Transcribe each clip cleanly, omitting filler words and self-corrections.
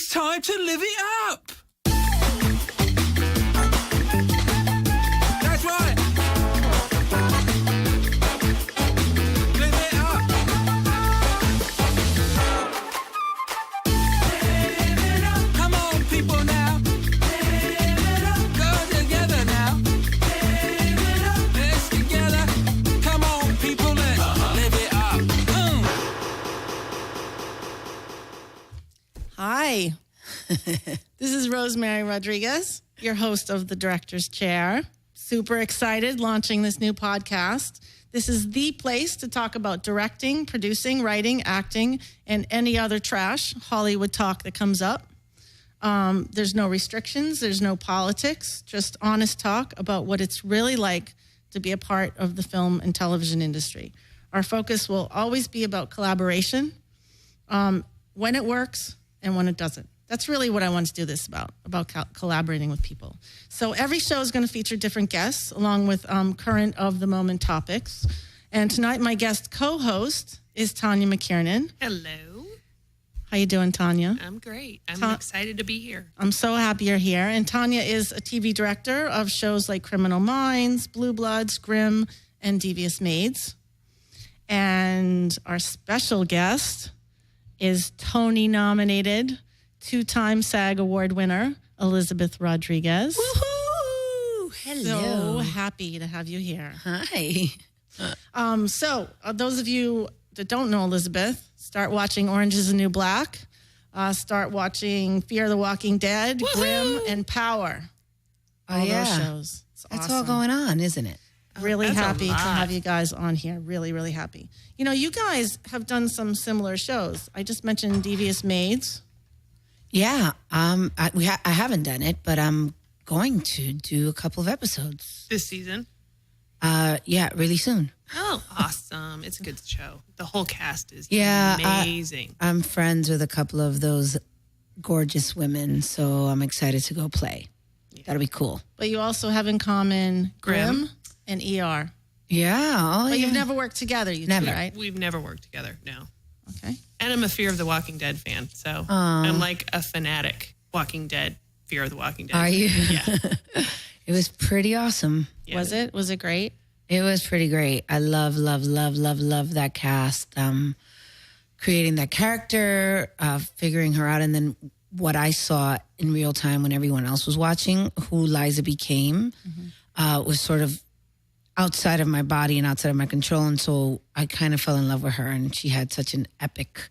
It's time to live it up. That's right. Live it up. Live it up. Come on, people now. Live it up. Go together now. Live it up. Let's together. Come on, people, let's live it up. Hi, this is Rosemary Rodriguez, your host of The Director's Chair. Super excited launching this new podcast. This is the place to talk about directing, producing, writing, acting, and any other trash Hollywood talk that comes up. There's no restrictions. There's no politics. Just honest talk about what it's really like to be a part of the film and television industry. Our focus will always be about collaboration, when it works and when it doesn't. That's really what I want to do this about collaborating with people. So every show is going to feature different guests along with current of the moment topics. And tonight my guest co-host is Tanya McKiernan. Hello. How you doing, Tanya? I'm great. I'm excited to be here. I'm so happy you're here. And Tanya is a TV director of shows like Criminal Minds, Blue Bloods, Grimm, and Devious Maids. And our special guest is Tony-nominated, two-time SAG Award winner, Elizabeth Rodriguez. Woohoo! Hello. So happy to have you here. Hi. So those of you that don't know Elizabeth, start watching Orange is the New Black. Start watching Fear the Walking Dead, Woohoo! Grimm, and Power. All those shows. It's That's awesome. all going on, isn't it? Really That's a happy to lot. have you guys on here. Really, really happy. You know, you guys have done some similar shows. I just mentioned Devious Maids. Yeah. I haven't done it, but I'm going to do a couple of episodes. This season. Yeah, really soon. Oh, awesome. It's a good show. The whole cast is Yeah, amazing. I'm friends with a couple of those gorgeous women, so I'm excited to go play. That'll be cool. But you also have in common Grimm Grimm. and ER. Yeah. Oh, But yeah. you've never worked together, you Never. two, right? We've never worked together, no. Okay. And I'm a Fear of the Walking Dead fan, so I'm like a fanatic Walking Dead, Fear of the Walking Dead. Are you? Yeah. It was pretty awesome. Yeah. Was it? Was it great? It was pretty great. I love that cast. Creating that character, figuring her out, and then what I saw in real time when everyone else was watching, who Liza became, was sort of outside of my body and outside of my control. And so I kind of fell in love with her, and she had such an epic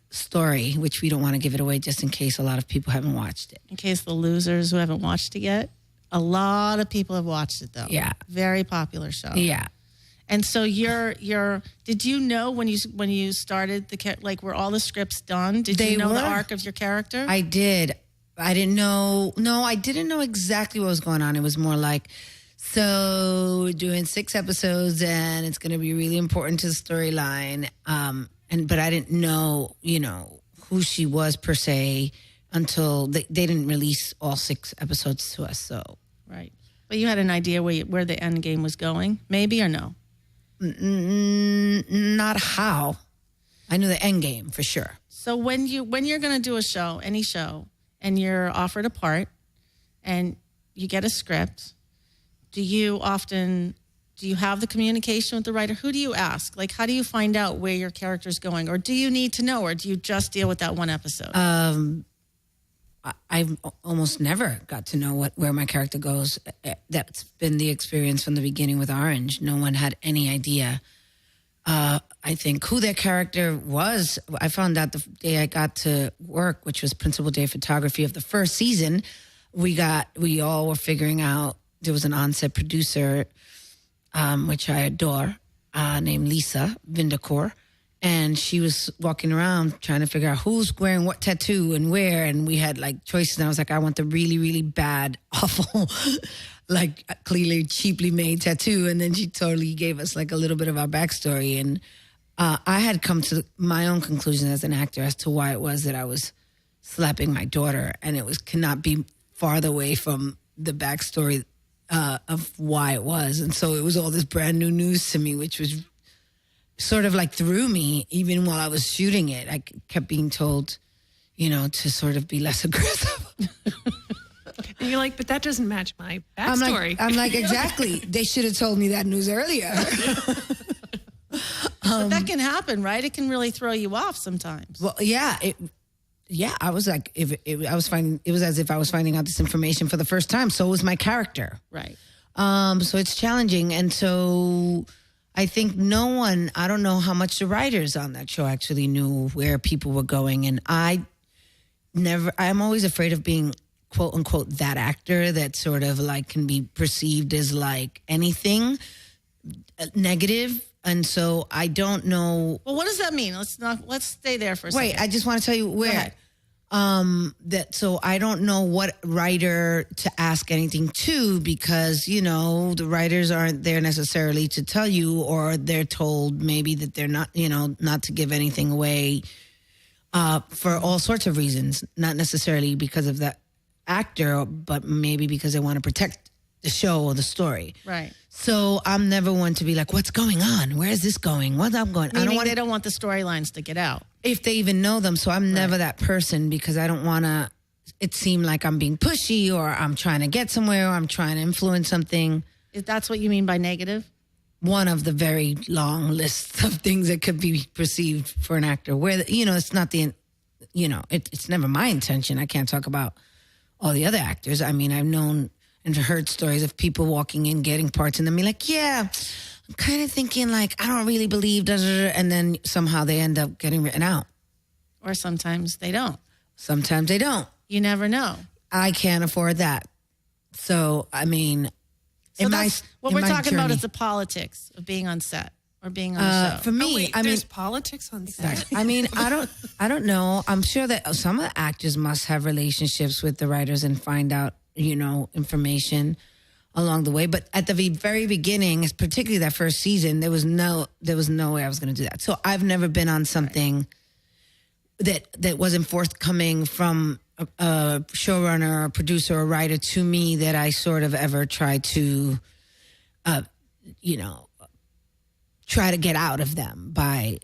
story, which we don't want to give it away just in case a lot of people haven't watched it. In case the losers who haven't watched it yet. A lot of people have watched it, though. Yeah. Very popular show. Yeah. And so did you know when you started were all the scripts done? Did They you know the were. arc of your character? I did. I didn't know. No, I didn't know exactly what was going on. It was more like, so we're doing 6 episodes and it's going to be really important to the storyline. But I didn't know, who she was per se until they didn't release all 6 episodes to us. So. Right. But you had an idea where the end game was going, maybe, or no? Not how. I knew the end game for sure. So when you're going to do a show, any show, and you're offered a part and you get a script, do you have the communication with the writer? Who do you ask? Like, how do you find out where your character's going? Or do you need to know, or do you just deal with that one episode? I've almost never got to know where my character goes. That's been the experience from the beginning with Orange. No one had any idea. I think who their character was. I found out the day I got to work, which was principal day of photography of the first season. We all were figuring out. There was an on-set producer, which I adore, named Lisa Vindicor. And she was walking around trying to figure out who's wearing what tattoo and where. And we had like choices. And I was like, I want the really, really bad, awful, like clearly cheaply made tattoo. And then she totally gave us like a little bit of our backstory. And I had come to my own conclusion as an actor as to why it was that I was slapping my daughter. And it cannot be farther away from the backstory of why it was. And so it was all this brand new news to me, which was sort of like threw me even while I was shooting it. I kept being told, to sort of be less aggressive. And you're like, but that doesn't match my I'm backstory. like, exactly. They should have told me that news earlier. But that can happen, right? It can really throw you off sometimes. Well, yeah, I was like, it was as if I was finding out this information for the first time. So was my character. Right. So it's challenging. And so I think I don't know how much the writers on that show actually knew where people were going. And I'm always afraid of being quote unquote that actor that sort of like can be perceived as like anything negative. And so I don't know. Well, what does that mean? Let's stay there for a second. Wait, I just want to tell you where. So I don't know what writer to ask anything to, because, the writers aren't there necessarily to tell you, or they're told maybe that they're not, not to give anything away for all sorts of reasons, not necessarily because of that actor, but maybe because they want to protect the show or the story. Right. So I'm never one to be like, what's going on? Where is this going? What's up going? They don't want the storylines to get out. If they even know them. So I'm never that person, because I don't want to it seem like I'm being pushy, or I'm trying to get somewhere, or I'm trying to influence something. If that's what you mean by negative? One of the very long lists of things that could be perceived for an actor where, it's not it's never my intention. I can't talk about all the other actors. I mean, I've known and heard stories of people walking in, getting parts, and then be like, yeah, I'm kind of thinking like, I don't really believe, and then somehow they end up getting written out. Or sometimes they don't. Sometimes they don't. You never know. I can't afford that. So, I mean, so what we're talking about is the politics of being on set or being on the show. For me, there's politics on set. I mean, I don't know. I'm sure that some of the actors must have relationships with the writers and find out, information along the way. But at the very beginning, particularly that first season, there was no way I was going to do that. So I've never been on something that wasn't forthcoming from a showrunner, or producer, or writer to me that I sort of ever tried to, try to get out of them by.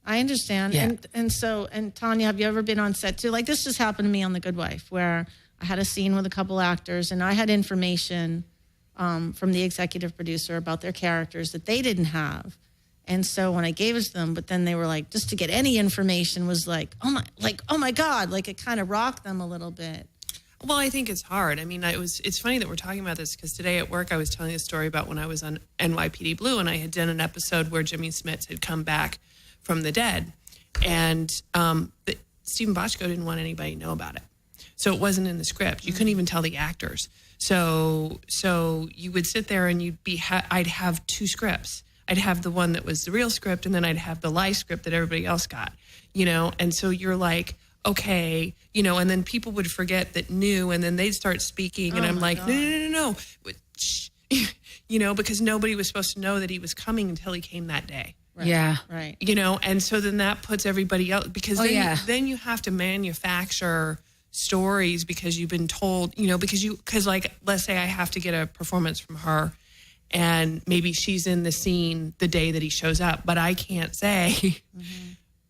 I understand. Yeah. And Tanya, have you ever been on set too? Like, this just happened to me on The Good Wife, where I had a scene with a couple actors, and I had information from the executive producer about their characters that they didn't have. And so when I gave it to them, but then they were like, just to get any information was like, oh my God, like it kind of rocked them a little bit. Well, I think it's hard. I mean, it's funny that we're talking about this, because today at work I was telling a story about when I was on NYPD Blue, and I had done an episode where Jimmy Smits had come back from the dead, and Stephen Bochco didn't want anybody to know about it. So it wasn't in the script. You couldn't even tell the actors. So you would sit there and I'd have two scripts. I'd have the one that was the real script, and then I'd have the lie script that everybody else got, and so you're like, okay, and then people would forget that knew, and then they'd start speaking, and I'm like, God. No. Shh. Because nobody was supposed to know that he was coming until he came that day. Right. Yeah. Right. And so then that puts everybody else, because then you have to manufacture stories because you've been told, because like, let's say I have to get a performance from her, and maybe she's in the scene the day that he shows up, but I can't say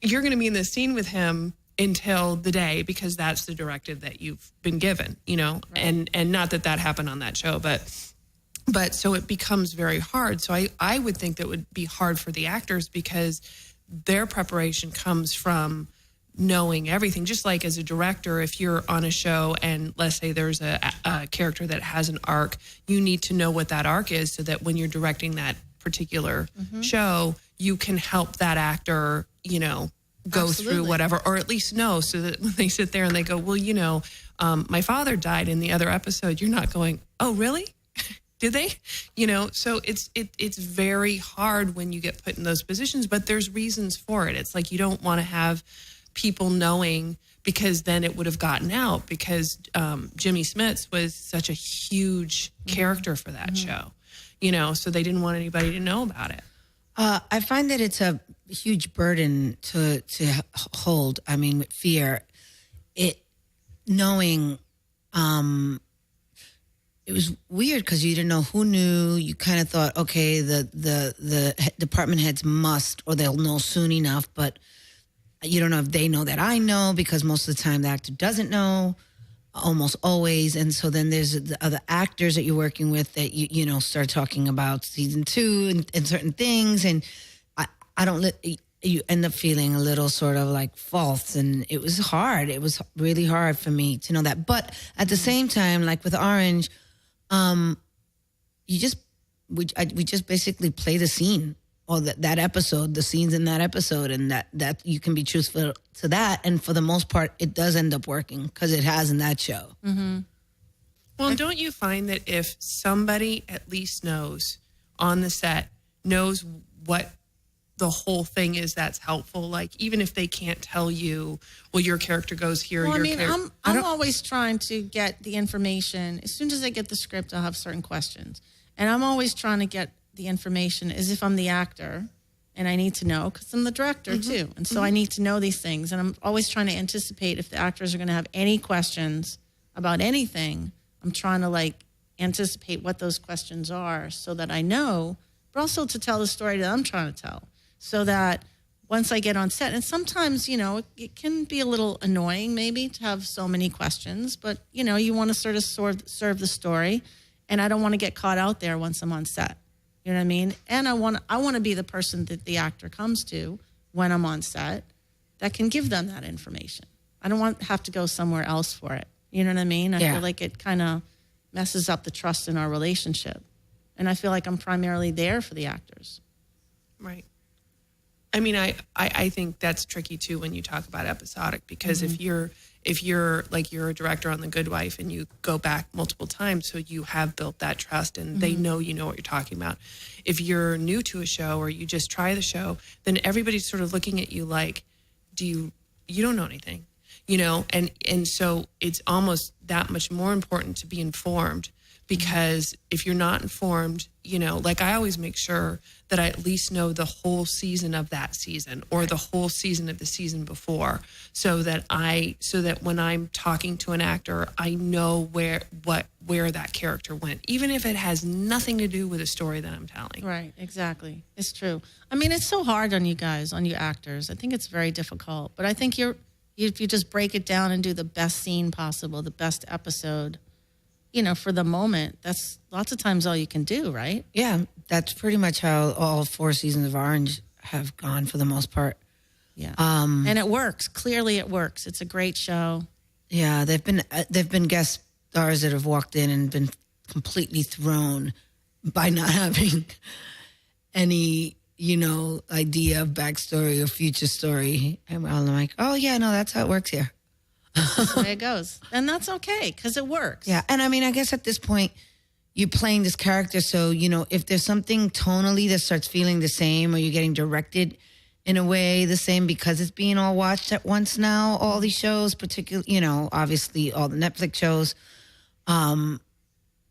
you're going to be in the scene with him until the day, because that's the directive that you've been given, right. and not that happened on that show, but so it becomes very hard. So I would think that would be hard for the actors, because their preparation comes from knowing everything. Just like as a director, if you're on a show and let's say there's a character that has an arc, you need to know what that arc is, so that when you're directing that particular show, you can help that actor, go through whatever, or at least know, so that when they sit there and they go, well, my father died in the other episode, you're not going, oh, really? Did they? So it's very hard when you get put in those positions, but there's reasons for it. It's like, you don't want to have people knowing, because then it would have gotten out, because Jimmy Smits was such a huge character for that show, so they didn't want anybody to know about it. I find that it's a huge burden to hold. I mean, with fear, knowing, it was weird because you didn't know who knew. You kind of thought, okay, the department heads must, or they'll know soon enough, but you don't know if they know that I know, because most of the time the actor doesn't know, almost always. And so then there's the other actors that you're working with that you start talking about season 2 and certain things, and I don't you end up feeling a little sort of like false, and it was hard. It was really hard for me to know that. But at the same time, like with Orange, we just basically play the scene, or that episode, the scenes in that episode, and that you can be truthful to that. And for the most part, it does end up working, because it has in that show. Mm-hmm. Well, don't you find that if somebody at least knows on the set, knows what the whole thing is, that's helpful? Like, even if they can't tell you, well, your character goes here. Well, I'm always trying to get the information. As soon as I get the script, I'll have certain questions. And I'm always trying to get the information as if I'm the actor, and I need to know, because I'm the director too. And so I need to know these things. And I'm always trying to anticipate if the actors are going to have any questions about anything. I'm trying to like anticipate what those questions are so that I know, but also to tell the story that I'm trying to tell, so that once I get on set, and sometimes, it can be a little annoying maybe to have so many questions, but, you want to sort of serve the story, and I don't want to get caught out there once I'm on set. You know what I mean? And I want to be the person that the actor comes to when I'm on set that can give them that information. I don't want to have to go somewhere else for it. You know what I mean? I feel like it kind of messes up the trust in our relationship. And I feel like I'm primarily there for the actors. Right. I mean, I think that's tricky too when you talk about episodic, because if you're like, you're a director on The Good Wife and you go back multiple times, so you have built that trust and they know you know what you're talking about. If you're new to a show or you just try the show, then everybody's sort of looking at you like, you don't know anything, and so it's almost that much more important to be informed, because if you're not informed, like I always make sure that I at least know the whole season of that season, or the whole season of the season before, so that when I'm talking to an actor, I know where that character went, even if it has nothing to do with the story that I'm telling. Right, exactly. It's true. I mean, it's so hard on you guys, on you actors. I think it's very difficult, but I think if you just break it down and do the best scene possible, the best episode, for the moment, that's lots of times all you can do, right? Yeah, that's pretty much how all 4 seasons of Orange have gone for the most part. Yeah, and it works. Clearly, it works. It's a great show. Yeah, they've been guest stars that have walked in and been completely thrown by not having any, idea of backstory or future story. And I'm like, oh yeah, no, that's how it works here. That's the way it goes. And that's okay, because it works. Yeah. And I mean, I guess at this point, you're playing this character. So, if there's something tonally that starts feeling the same, or you're getting directed in a way the same because it's being all watched at once now, all these shows, particularly, obviously all the Netflix shows.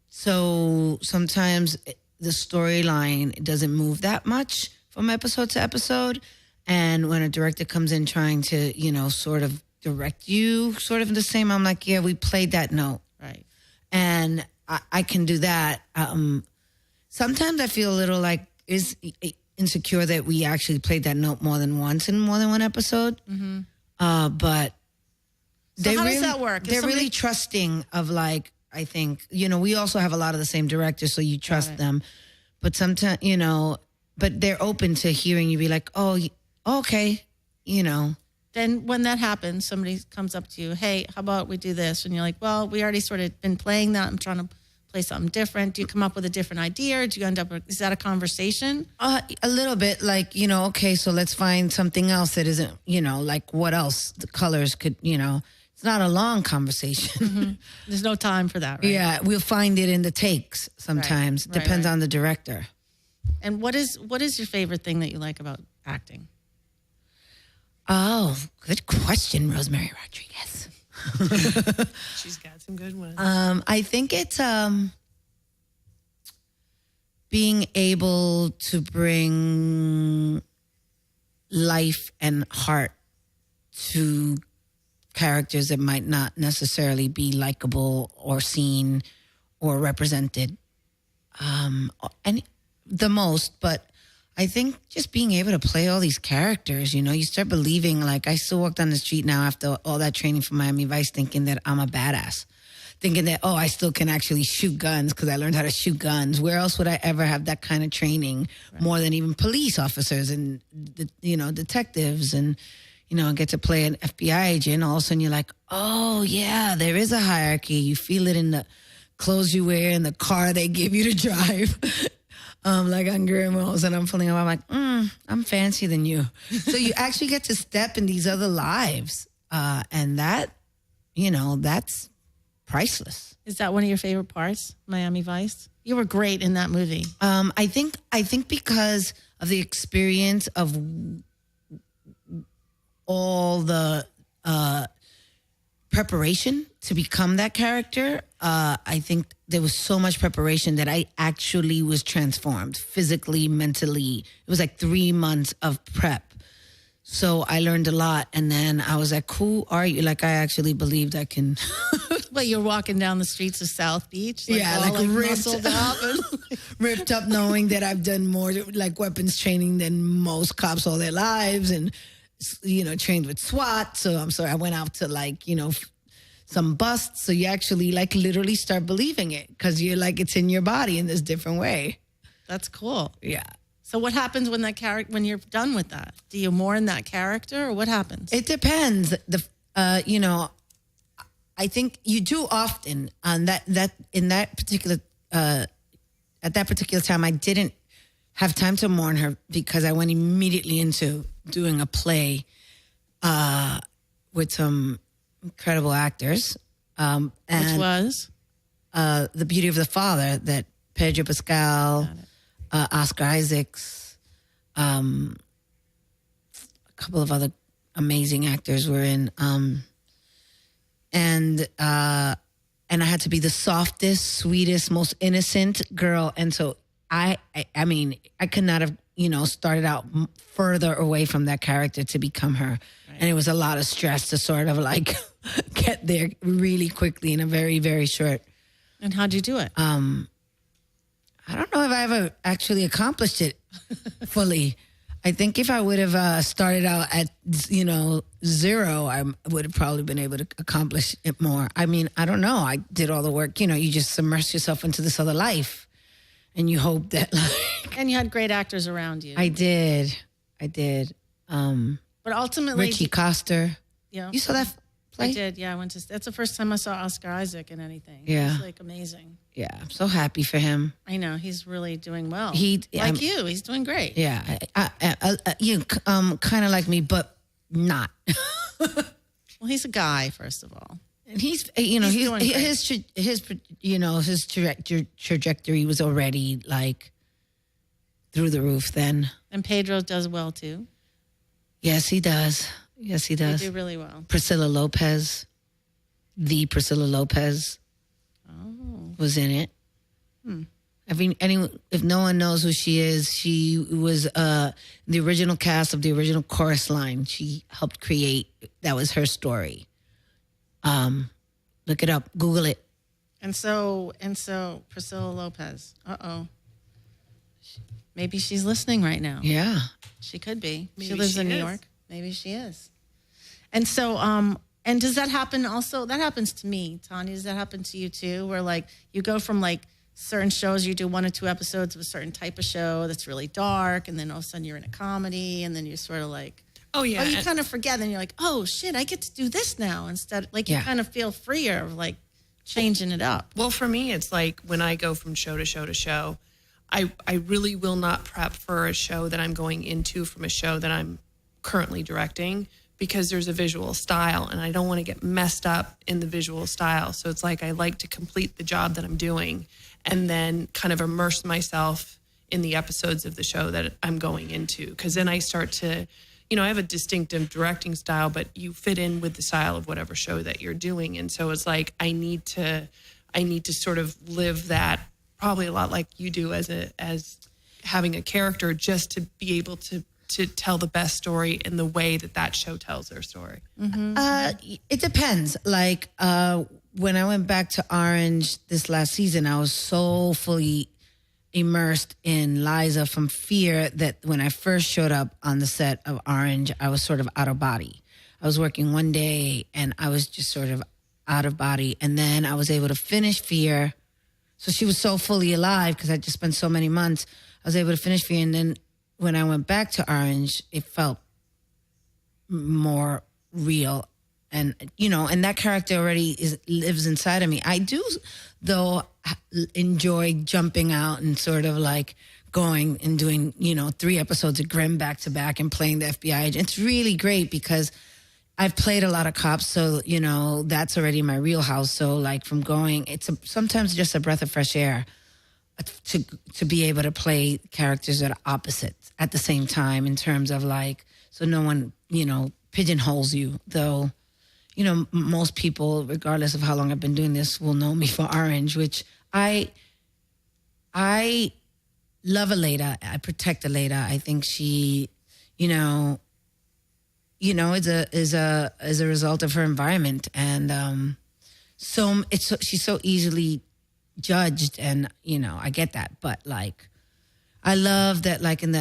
So sometimes the storyline doesn't move that much from episode to episode. And when a director comes in trying to, sort of direct you sort of the same, I'm like, yeah, we played that note. Right. And I can do that. Sometimes I feel a little like insecure that we actually played that note more than once in more than one episode. But so how does that work? They're really trusting of, like, I think, we also have a lot of the same directors, so you trust them. But sometimes, but they're open to hearing you be like, oh, okay, Then when that happens, somebody comes up to you, hey, how about we do this? And you're like, well, we already sort of been playing that. I'm trying to play something different. Do you come up with a different idea? Or do you end up with, is that a conversation? A little bit, like, okay, so let's find something else that isn't, like what else the colors could, it's not a long conversation. There's no time for that, right? Yeah, we'll find it in the takes sometimes. Right, Depends on the director. And what is your favorite thing that you like about acting? Oh, good question, Rosemary Rodriguez. She's got some good ones. I think it's being able to bring life and heart to characters that might not necessarily be likable or seen or represented. And the most, but I think just being able to play all these characters, you start believing, like I still walk down the street now after all that training from Miami Vice thinking that I'm a badass. Thinking that, I still can actually shoot guns because I learned how to shoot guns. Where else would I ever have that kind of training more than even police officers and, detectives and, I get to play an FBI agent. All of a sudden you're like, oh yeah, there is a hierarchy. You feel it in the clothes you wear and the car they give you to drive. Like on Grandma's, and I'm feeling, I'm like, I'm fancier than you. So you actually get to step in these other lives. And that, that's priceless. Is that one of your favorite parts, Miami Vice? You were great in that movie. I think because of the experience of all the preparation to become that character, I think there was so much preparation that I actually was transformed physically, mentally. It was like 3 months of prep. So I learned a lot. And then I was like, who are you? Like, I actually believed I can. Well, you're walking down the streets of South Beach. Like ripped up. Ripped up knowing that I've done more like weapons training than most cops all their lives. And, trained with SWAT. So I'm sorry, I went out to some busts. So you actually literally start believing it because you're like, it's in your body in this different way. That's cool. Yeah. So what happens when when you're done with that? Do you more in that character or what happens? It depends. I think you do often on that in that particular, at that particular time, I didn't have time to mourn her because I went immediately into doing a play, with some incredible actors. And which was? The Beauty of the Father, that Pedro Pascal, Oscar Isaacs, a couple of other amazing actors were in. And I had to be the softest, sweetest, most innocent girl. And so I mean, I could not have, started out further away from that character to become her. Right. And it was a lot of stress to sort of get there really quickly in a very, very short. And how'd you do it? I don't know if I ever actually accomplished it fully. I think if I would have started out at, zero, I would have probably been able to accomplish it more. I mean, I don't know. I did all the work. You just immerse yourself into this other life. And you hope that, And you had great actors around you. I did. But ultimately... Richie Coster. Yeah. You saw that play? I did, yeah. That's the first time I saw Oscar Isaac in anything. Yeah. It was, amazing. Yeah, I'm so happy for him. I know, he's really doing well. He's doing great. Yeah, you kind of like me, but not. Well, he's a guy, first of all. And his trajectory was already through the roof then. And Pedro does well too. Yes, he does. They do really well. Priscilla Lopez was in it. If no one knows who she is, she was the original cast of the original Chorus Line. She helped create. That was her story. Look it up. Google it. And so Priscilla Lopez. Maybe she's listening right now. Yeah. She could be. Maybe she lives she in New is. York. Maybe she is. And so, and does that happen also? That happens to me, Tanya. Does that happen to you too? Where you go from certain shows, you do 1 or 2 episodes of a certain type of show that's really dark, and then all of a sudden you're in a comedy, and then you're sort of oh yeah, you kind of forget, and you're like, oh shit, I get to do this now instead. You kind of feel freer of changing it up. Well, for me, it's when I go from show to show to show, I really will not prep for a show that I'm going into from a show that I'm currently directing, because there's a visual style and I don't want to get messed up in the visual style. So it's I like to complete the job that I'm doing and then kind of immerse myself in the episodes of the show that I'm going into. Because then I start to, I have a distinctive directing style, but you fit in with the style of whatever show that you're doing. And so it's I need to sort of live that probably a lot like you do as having a character, just to be able to tell the best story in the way that show tells their story. Mm-hmm. It depends. When I went back to Orange this last season, I was so fully immersed in Liza from fear that when I first showed up on the set of Orange, I was sort of out of body. I was working one day and I was just sort of out of body. And then I was able to finish Fear. So she was so fully alive because I just spent so many months. I was able to finish Fear. And then when I went back to Orange, it felt more real. And, you know, and that character already lives inside of me. I do, though, enjoy jumping out and sort of like going and doing, 3 episodes of Grimm back to back and playing the FBI agent. It's really great because I've played a lot of cops, so, that's already my wheelhouse. So, like, from going, sometimes just a breath of fresh air to be able to play characters that are opposites at the same time in terms of, like, so no one, pigeonholes you, though. Most people, regardless of how long I've been doing this, will know me for Orange, which I love Aleda. I protect Aleda. I think she, is a result of her environment, and she's so easily judged, and I get that, but like. I love that, like in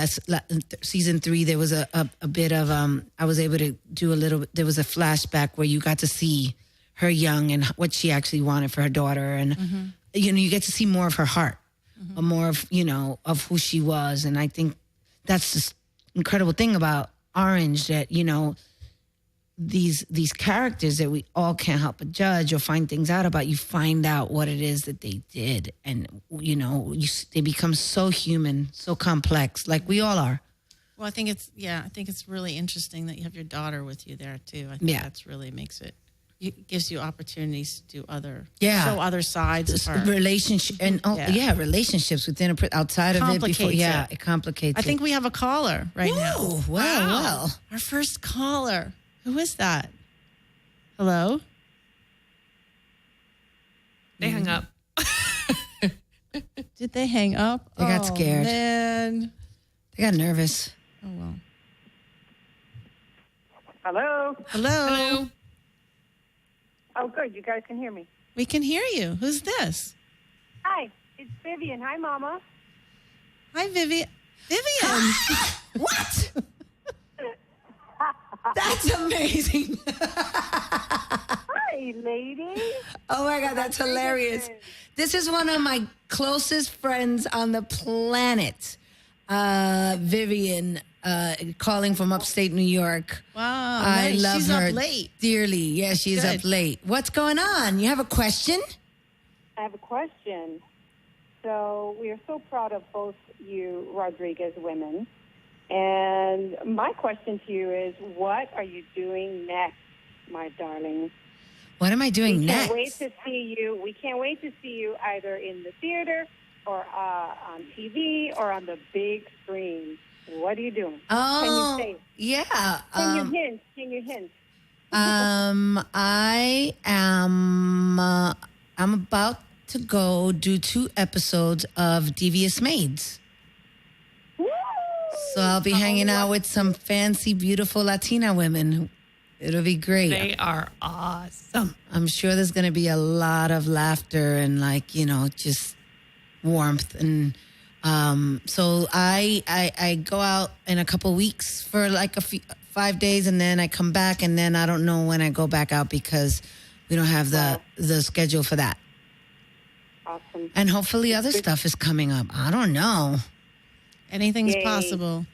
season 3, there was a bit of, I was able to do a little, there was a flashback where you got to see her young and what she actually wanted for her daughter. And, you get to see more of her heart, or more of, of who she was. And I think that's this incredible thing about Orange that, these characters that we all can't help but judge or find things out about, you find out what it is that they did, and they become so human, so complex, like we all are. Well, I think it's really interesting that you have your daughter with you there too. I think that's really it gives you opportunities to do show other sides of her relationship and relationships within outside of it before. It complicates. I think we have a caller right now. Well, our first caller. Who is that? Hello? They hung up. Did they hang up? They got scared. Man. They got nervous. Oh, well. Hello? Hello? Oh, good. You guys can hear me. We can hear you. Who's this? Hi, it's Vivian. Hi, Mama. Hi, Vivian. Vivian! What? That's amazing. Hi, lady. Oh, my God, that's hilarious. This is one of my closest friends on the planet, Vivian, calling from upstate New York. Wow, I nice. love She's her up late. dearly. Yeah, she's Good. up late. What's going on? You have a question? I have a question. So we are so proud of both you Rodriguez women. And my question to you is, what are you doing next, my darling? What am I doing next? We can't wait to see you either in the theater or on TV or on the big screen. What are you doing? Oh, Can you say? Yeah. Can you hint? I am. I'm about to go do 2 episodes of Devious Maids. Woo! So I'll be hanging out with some fancy, beautiful Latina women. It'll be great. They are awesome. I'm sure there's going to be a lot of laughter and just warmth. And so I go out in a couple weeks for like 5 days, and then I come back, and then I don't know when I go back out because we don't have the schedule for that. Awesome. And hopefully other stuff is coming up. I don't know. Anything's Yay. possible.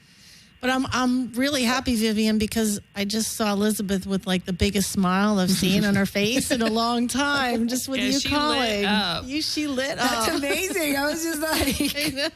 But I'm really happy, Vivian, because I just saw Elizabeth with like the biggest smile I've seen on her face in a long time, just with you she calling. lit up. She lit up. That's amazing. I was just like, I know.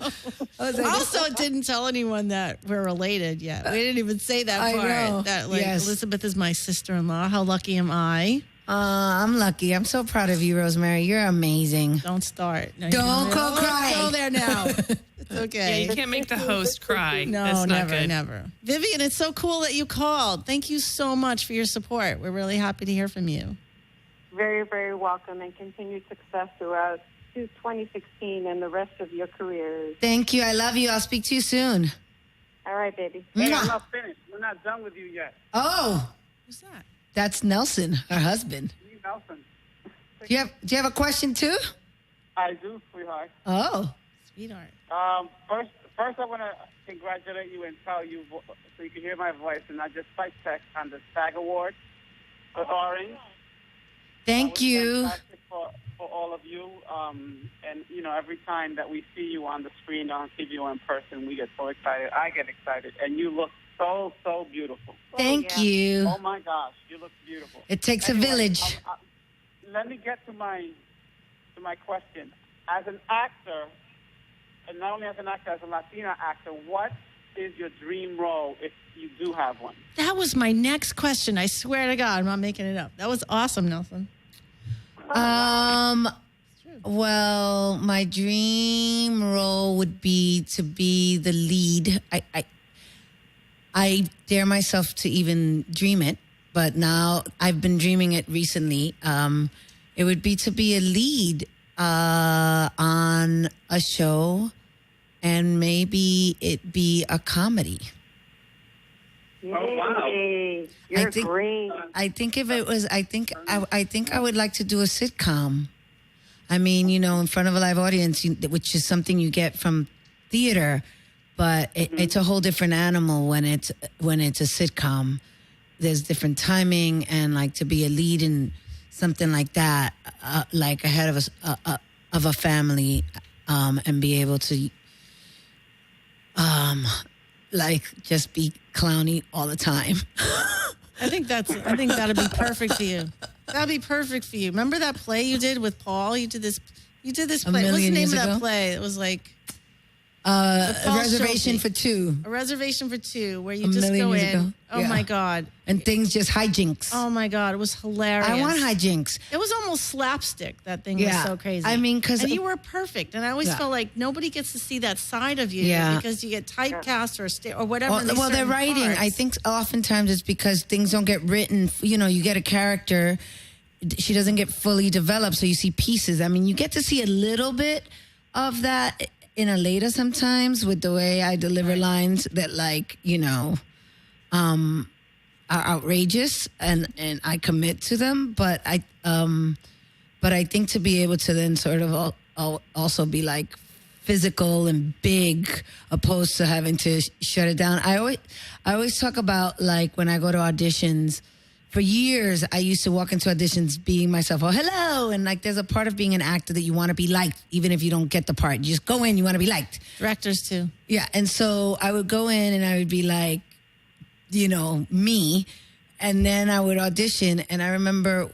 I was like, Also, didn't tell anyone that we're related yet. We didn't even say that I part. know. That Yes. Elizabeth is my sister-in-law. How lucky am I? I'm lucky. I'm so proud of you, Rosemary. You're amazing. Don't start. No, Don't go cry. Go there now. It's Yeah, okay. you can't make the host cry. No, That's not never, good. never. Vivian, it's so cool that you called. Thank you so much for your support. We're really happy to hear from you. Very, very welcome, and continued success throughout 2016 and the rest of your careers. Thank you. I love you. I'll speak to you soon. All right, baby. Hey, Mwah. I'm not finished. We're not done with you yet. Oh, Who's that? that's Nelson, her husband. Me, Nelson. Do you have a question too? I do, sweetheart. Oh, Sweetheart. First, I want to congratulate you and tell you so you can hear my voice and not just by text on the SAG Award for Orange. Thank you. Fantastic for all of you. And, every time that we see you on the screen, on TV or in person, we get so excited. I get excited. And you look so, so beautiful. Thank you. Oh, my gosh. You look beautiful. It takes a village. Let me get to my question. As an actor, and not only as an actor, as a Latina actor, what is your dream role if you do have one? That was my next question. I swear to God, I'm not making it up. That was awesome, Nelson. Well, my dream role would be to be the lead. I dare myself to even dream it, but now I've been dreaming it recently. It would be to be a lead on a show, and maybe it be a comedy. Oh, wow. You're great. I think if it was, I think I would like to do a sitcom. I mean, in front of a live audience, which is something you get from theater, but it's a whole different animal when it's a sitcom. There's different timing, and like to be a lead in something like that, like ahead of a family, and be able to, like just be clowny all the time. I think that'd be perfect for you. That'd be perfect for you. Remember that play you did with Paul? You did this play. What's the name of that play? It was like a reservation for two. A reservation for two, where you just go in. Ago. Oh my God. And things just hijinks. Oh my God, it was hilarious. I want hijinks. It was almost slapstick. That thing was so crazy. I mean, and you were perfect. And I always felt like nobody gets to see that side of you because you get typecast or whatever. Well, they're writing. Parts. I think oftentimes it's because things don't get written. You get a character, she doesn't get fully developed, so you see pieces. I mean, you get to see a little bit of that in a later sometimes with the way I deliver lines that are outrageous and I commit to them, but I think to be able to then sort of also be like physical and big opposed to having to shut it down. I always talk about like when I go to auditions. For years, I used to walk into auditions being myself. Oh, hello. And like, there's a part of being an actor that you want to be liked, even if you don't get the part. You just go in, you want to be liked. Directors too. Yeah. And so I would go in and I would be like, me. And then I would audition. And I remember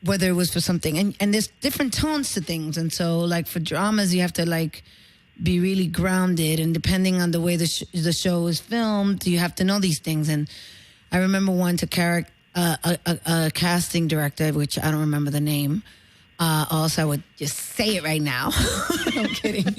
whether it was for something. And there's different tones to things. And so like for dramas, you have to like be really grounded. And depending on the way the show is filmed, you have to know these things. And I remember one to character. A casting director, which I don't remember the name. Also, I would just say it right now. I'm kidding.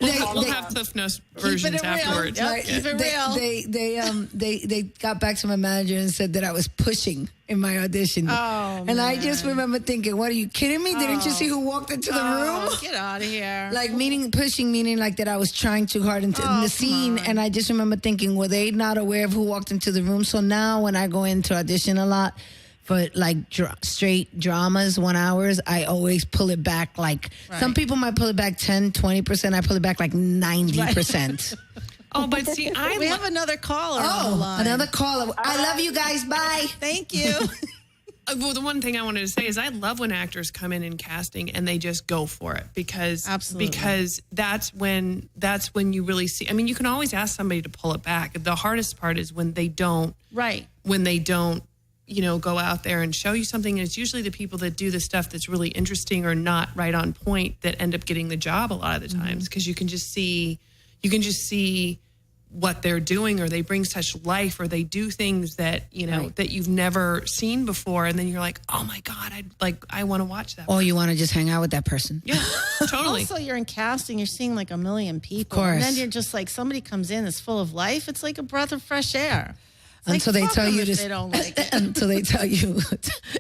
We'll have Cliff Notes versions afterwards. Yep, keep it real. They got back to my manager and said that I was pushing in my audition. Oh, and I just remember thinking, what, are you kidding me? Didn't you see who walked into the room? Get out of here. Like pushing meaning like that I was trying too hard in the scene. And I just remember thinking, were they not aware of who walked into the room? So now when I go into audition a lot for like straight dramas, 1 hours, I always pull it back. Like some people might pull it back 10, 20%. I pull it back like 90%. Oh, but see, we have another caller on the line. Another caller. I love you guys. Bye. Thank you. Well, the one thing I wanted to say is I love when actors come in casting and they just go for it because that's when you really see. I mean, you can always ask somebody to pull it back. The hardest part is when they don't. Right. When they don't, go out there and show you something. And it's usually the people that do the stuff that's really interesting or not right on point that end up getting the job a lot of the times because you can just see what they're doing, or they bring such life, or they do things that that you've never seen before, and then you're like, oh my God, I want to watch that. Or you want to just hang out with that person. Yeah, totally. Also, you're in casting, you're seeing like a million people, of course. And then you're just like, somebody comes in that's full of life. It's like a breath of fresh air. Until they tell you they don't like it. Until they tell you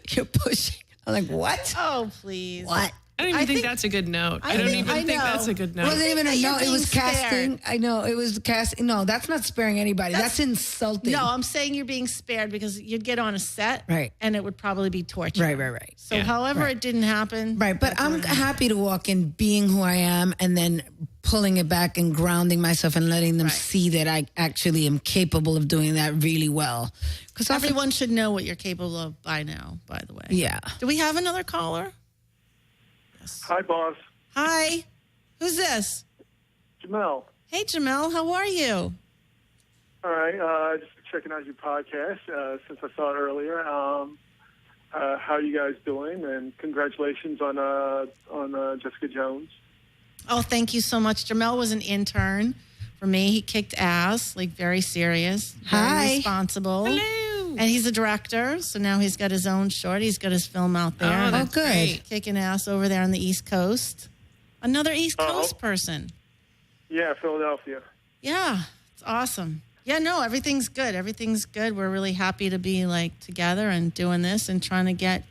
you're pushing. I'm like, what? Oh, please. What? I don't even think that's a good note. I don't even think that's a good note. It wasn't even a note. It was casting. Spared. I know. It was casting. No, that's not sparing anybody. That's insulting. No, I'm saying you're being spared because you'd get on a set, right, and it would probably be torture. Right. So, however, it didn't happen. Right, but I'm happy to walk in being who I am and then pulling it back and grounding myself and letting them see that I actually am capable of doing that really well. Because everyone should know what you're capable of by now, by the way. Yeah. Do we have another caller? Hi, boss. Hi. Who's this? Jamel. Hey, Jamel. How are you? All right. Just checking out your podcast since I saw it earlier. How are you guys doing? And congratulations on Jessica Jones. Oh, thank you so much. Jamel was an intern for me. He kicked ass, like very serious, very responsible. Hello. And he's a director, so now he's got his own short. He's got his film out there. Oh, good. Great. Kicking ass over there on the East Coast. Another East Coast person. Yeah, Philadelphia. Yeah, it's awesome. Yeah, no, everything's good. Everything's good. We're really happy to be like together and doing this and trying to get,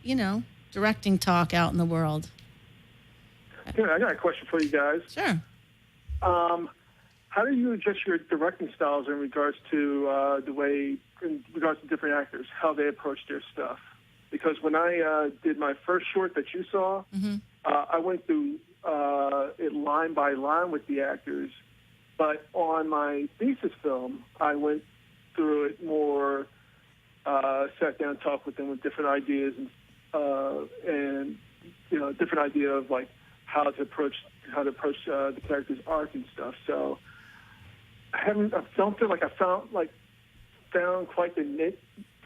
directing talk out in the world. Good. I got a question for you guys. Sure. How do you adjust your directing styles in regards to in regards to different actors, how they approach their stuff? Because when I did my first short that you saw, I went through it line by line with the actors. But on my thesis film, I went through it more, sat down, talked with them with different ideas and different idea of like how to approach the character's arc and stuff. So I don't feel like I found quite the niche,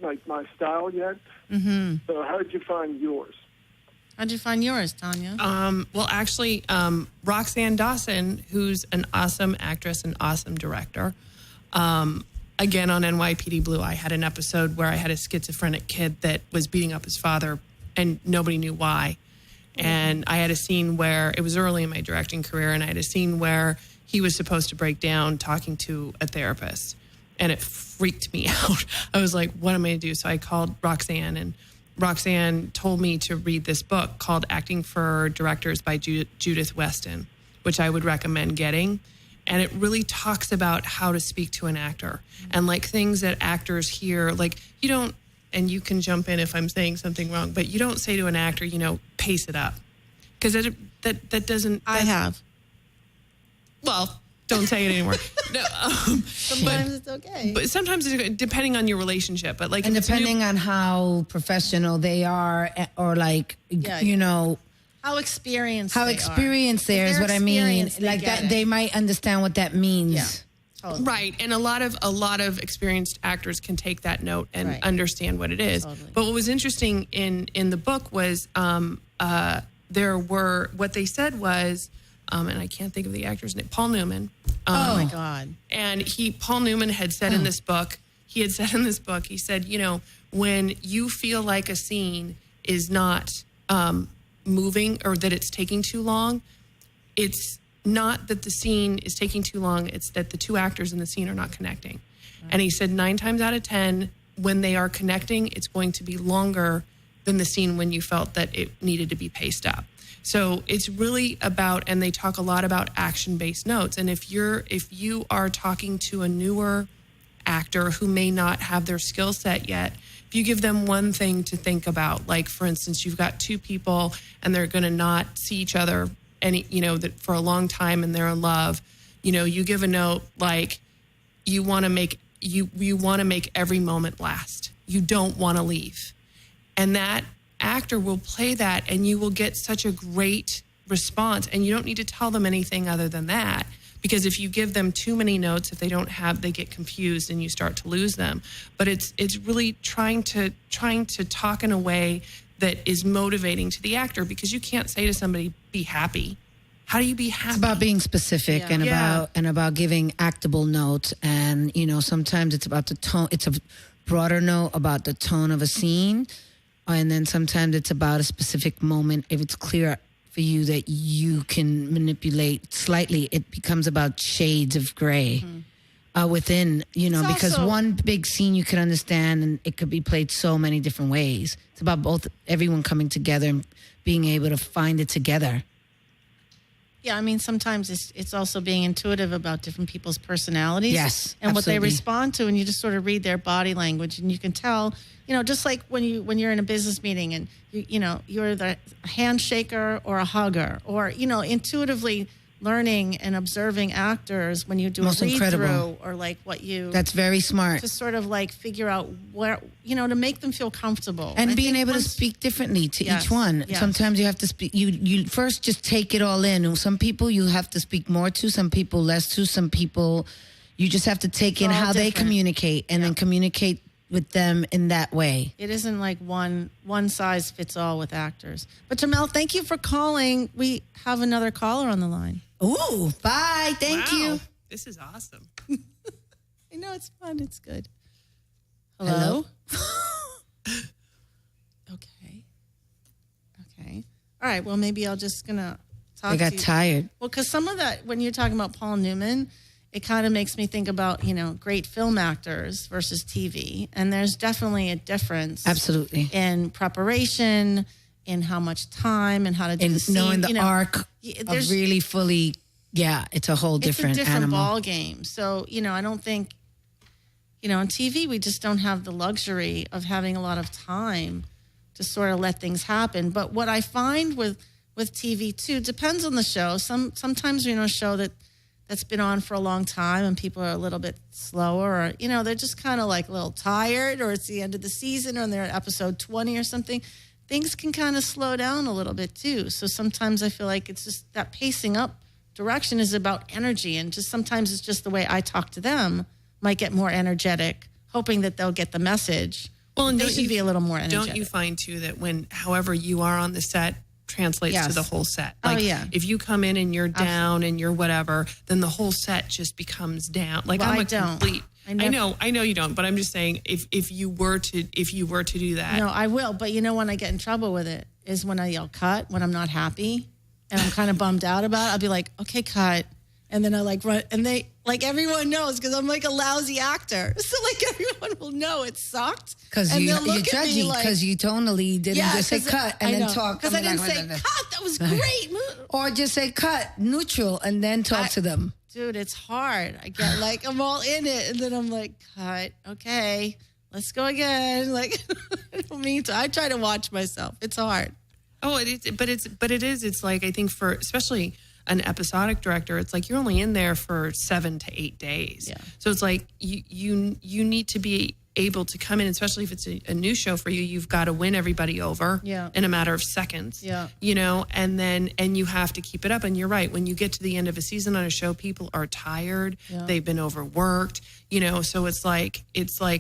like my style yet. Mm-hmm. So how did you find yours? How'd you find yours, Tanya? Well, actually, Roxanne Dawson, who's an awesome actress and awesome director. Again, on NYPD Blue, I had an episode where I had a schizophrenic kid that was beating up his father, and nobody knew why. And I had a scene where, it was early in my directing career, and I had a scene where he was supposed to break down talking to a therapist. And it freaked me out. I was like, what am I going to do? So I called Roxanne, and Roxanne told me to read this book called Acting for Directors by Judith Weston, which I would recommend getting. And it really talks about how to speak to an actor and like things that actors hear. Like you don't, and you can jump in if I'm saying something wrong, but you don't say to an actor, pace it up. Because that doesn't. I have. Well, don't say it anymore. No, sometimes it's okay. But sometimes it's depending on your relationship. But like, and depending on how professional they are, or like, how experienced they are is what I mean. Like that, they might understand what that means. Yeah. Totally. Right, and a lot of experienced actors can take that note and understand what it is. Totally. But what was interesting in the book was there were, what they said was, and I can't think of the actor's name, Paul Newman. Oh my God! And Paul Newman had said in this book, he said, when you feel like a scene is not moving or that it's taking too long, it's not that the scene is taking too long, it's that the two actors in the scene are not connecting. Right. And he said 9 times out of 10, when they are connecting, it's going to be longer than the scene when you felt that it needed to be paced up. So it's really about, and they talk a lot about action-based notes. And if you are talking to a newer actor who may not have their skill set yet, if you give them one thing to think about, like for instance, you've got two people and they're going to not see each other for a long time and they're in love, you give a note like you want to make every moment last. You don't want to leave. And that actor will play that and you will get such a great response, and you don't need to tell them anything other than that, because if you give them too many notes, if they don't have, they get confused and you start to lose them. But it's really trying to talk in a way that is motivating to the actor, because you can't say to somebody, be happy. How do you be happy? It's about being specific and about giving actable notes. And, sometimes it's about the tone. It's a broader note about the tone of a scene. And then sometimes it's about a specific moment. If it's clear for you that you can manipulate slightly, it becomes about shades of gray. within, It's because also- one big scene you can understand and it could be played so many different ways. It's about everyone coming together and being able to find it together. Yeah, I mean, sometimes it's also being intuitive about different people's personalities. Yes, and what they absolutely. respond to, and you just sort of read their body language, and you can tell, just like when you're in a business meeting and you're the handshaker or a hugger, or intuitively learning and observing actors when you do Most a read incredible. through, or like what you That's very smart. to sort of like figure out where to make them feel comfortable And I being think able to once- speak differently to Yes, each one. yes. Sometimes you have to speak. You first just take it all in. Some people you have to speak more to. Some people less to. Some people you just have to take in all how they different. communicate and then communicate with them in that way. It isn't like one size fits all with actors. But Jamel, thank you for calling. We have another caller on the line. Ooh, bye. Thank Wow. you. This is awesome. I know it's fun. It's good. Hello. Okay. All right. Well, maybe I'll just gonna talk. I got to you. tired. Well, because some of that, when you're talking about Paul Newman, it kind of makes me think about great film actors versus TV, and there's definitely a difference. Absolutely. In preparation, in how much time, and how to do the And scene. knowing the arc there's- of really fully, it's a whole different, it's a different animal. ball game. So, I don't think, on TV, we just don't have the luxury of having a lot of time to sort of let things happen. But what I find with TV too, depends on the show. Sometimes, a show that's been on for a long time and people are a little bit slower, or, they're just kind of like a little tired, or it's the end of the season, or they're at episode 20 or something. Things can kind of slow down a little bit too. So sometimes I feel like it's just that pacing up direction is about energy, and just sometimes it's just the way I talk to them might get more energetic, hoping that they'll get the message. Well, and they don't should you- be a little more energetic. Don't you find too that however you are on the set translates Yes. to the whole set? Oh, Like, yeah. if you come in and you're down and you're whatever, then the whole set just becomes down. Like, Well, I'm I a don't. complete. I I know you don't, but I'm just saying if you were to do that. No, I will. But when I get in trouble with it is when I yell cut, when I'm not happy and I'm kind of bummed out about it. I'll be like, okay, cut. And then I run, and they everyone knows because I'm like a lousy actor. So everyone will know it sucked. Because And you're they'll look at me judgy, because you tonally didn't just say 'cause cut and I then know. talk. Because I didn't say cut. That was great. Or just say cut, neutral, and then talk to them. Dude, it's hard. I get I'm all in it, and then I'm like, cut. Okay, let's go again. I don't mean to. I try to watch myself. It's hard. Oh, it is. It's like, I think for especially an episodic director, it's like you're only in there for 7 to 8 days. Yeah. So it's like you need to be able to come in, especially if it's a new show for you. You've got to win everybody over in a matter of seconds. Yeah. And you have to keep it up. And you're right. When you get to the end of a season on a show, people are tired. Yeah. They've been overworked. So it's like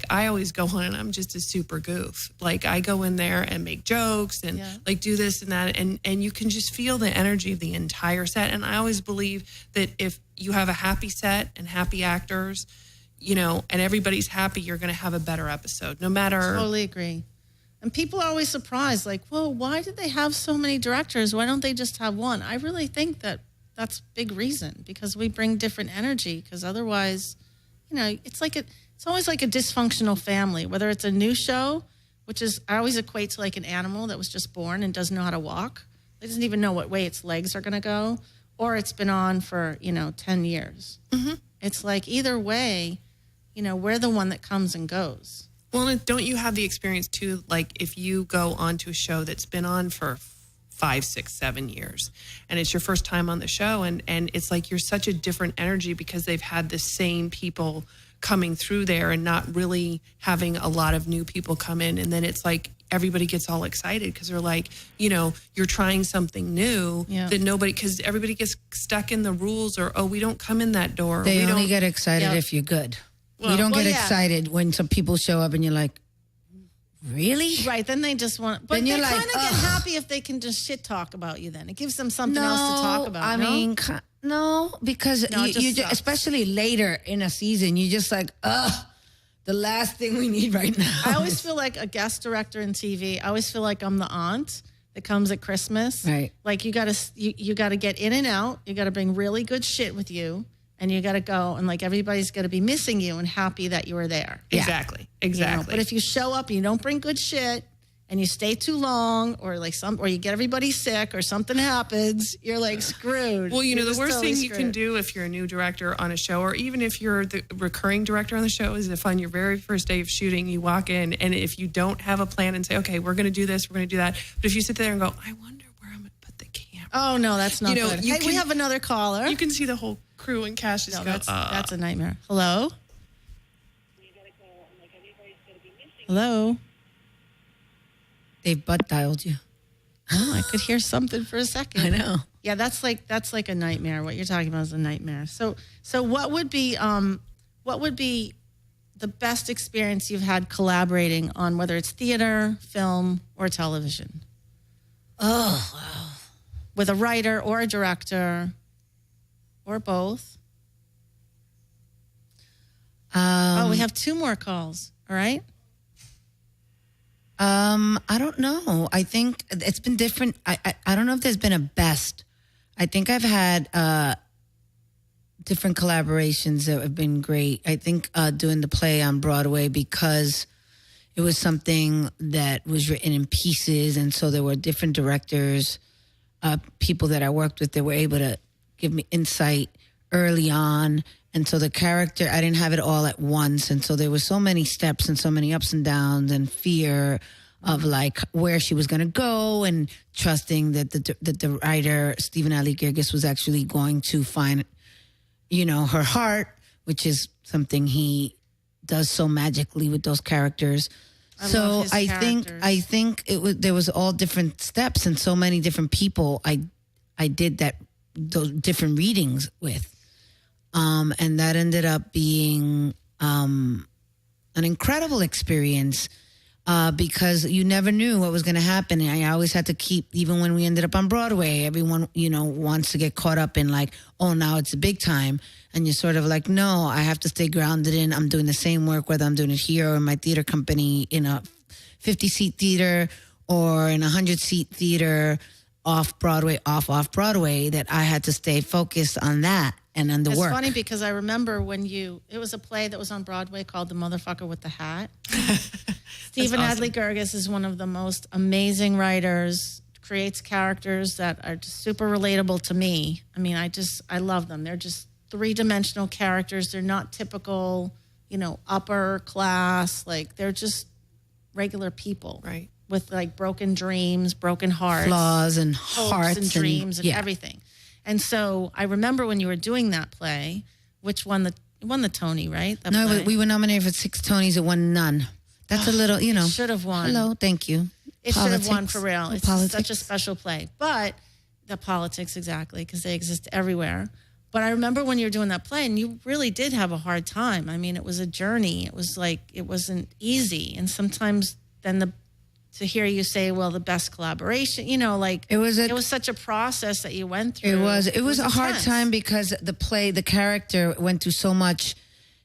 I always go on and I'm just a super goof. Like, I go in there and make jokes and do this and that, and you can just feel the energy of the entire set. And I always believe that if you have a happy set and happy actors, and everybody's happy, you're going to have a better episode, no matter. Totally agree. And people are always surprised, whoa, why did they have so many directors? Why don't they just have one? I really think that's a big reason, because we bring different energy, because otherwise, it's always like a dysfunctional family, whether it's a new show, which is, I always equate to an animal that was just born and doesn't know how to walk. It doesn't even know what way its legs are going to go, or it's been on for, 10 years. Mm-hmm. It's either way, we're the one that comes and goes. Well, and don't you have the experience too? If you go onto a show that's been on for 5, 6, 7 years, and it's your first time on the show, and it's you're such a different energy because they've had the same people coming through there and not really having a lot of new people come in. And then it's everybody gets all excited because they're you're trying something new that nobody, because everybody gets stuck in the rules, or, we don't come in that door. They only get excited if you're good. You don't get excited when some people show up and you're like, really? Right. Then they just want, but they kind of get happy if they can just shit talk about you then. It gives them something else to talk about. I mean, no, because you just, especially later in a season, you just the last thing we need right now. I always feel like a guest director in TV. I always feel like I'm the aunt that comes at Christmas. Right. You gotta get in and out. You gotta bring really good shit with you. and you got to go, and like everybody's going to be missing you and happy that you were there. Exactly. You know? But if you show up and you don't bring good shit, and you stay too long, or you get everybody sick, or something happens, you're like screwed. Well, you're the worst totally thing you can do if you're a new director on a show, or even if you're the recurring director on the show, is if on your very first day of shooting, you walk in, and if you don't have a plan and say, okay, we're going to do this, we're going to do that. But if you sit there and go, I wonder where I'm going to put the camera. Oh, no, that's not good. Hey, we have another caller. You can see the whole crew and cast just go, that's a nightmare. Hello? Hello? They butt dialed you. Oh, I could hear something for a second. I know. Yeah, that's like a nightmare. What you're talking about is a nightmare. So what would be the best experience you've had collaborating on, whether it's theater, film, or television? Oh, wow. With a writer or a director, or both. We have 2 more calls. All right. I don't know. I think it's been different. I don't know if there's been a best. I think I've had different collaborations that have been great. I think doing the play on Broadway, because it was something that was written in pieces, and so there were different directors, people that I worked with that were able to give me insight early on. And so the character, I didn't have it all at once. And so there were so many steps and so many ups and downs and fear of like where she was going to go, and trusting that the writer, Stephen Ali Girgis, was actually going to find, her heart, which is something he does so magically with those characters. I think there was all different steps and so many different people I did those different readings with. And that ended up being an incredible experience because you never knew what was going to happen. And I always had to keep, even when we ended up on Broadway, everyone, wants to get caught up in like, oh, now it's a big time. And you're sort of like, no, I have to stay grounded in, I'm doing the same work, whether I'm doing it here or in my theater company, in a 50-seat theater or in a 100-seat theater off Broadway, off Broadway, that I had to stay focused on that. And then the work. It's funny because I remember it was a play that was on Broadway called The Motherfucker with the Hat. Stephen Adly Girgis is one of the most amazing writers, creates characters that are just super relatable to me. I mean, I love them. They're just 3-dimensional characters. They're not typical, upper class. Like, they're just regular people. Right. With like broken dreams, broken hearts. Flaws and hopes hearts and dreams and everything. And so I remember when you were doing that play, which won the Tony, right? We were nominated for 6 Tonys. It won none. That's a little, It should have won. Hello, thank you. It should have won for real. It's such a special play. But the politics, exactly, because they exist everywhere. But I remember when you were doing that play, and you really did have a hard time. I mean, it was a journey. It was like, it wasn't easy. And sometimes then to hear you say, well, the best collaboration, it was such a process that you went through. It was a hard time because the character went through so much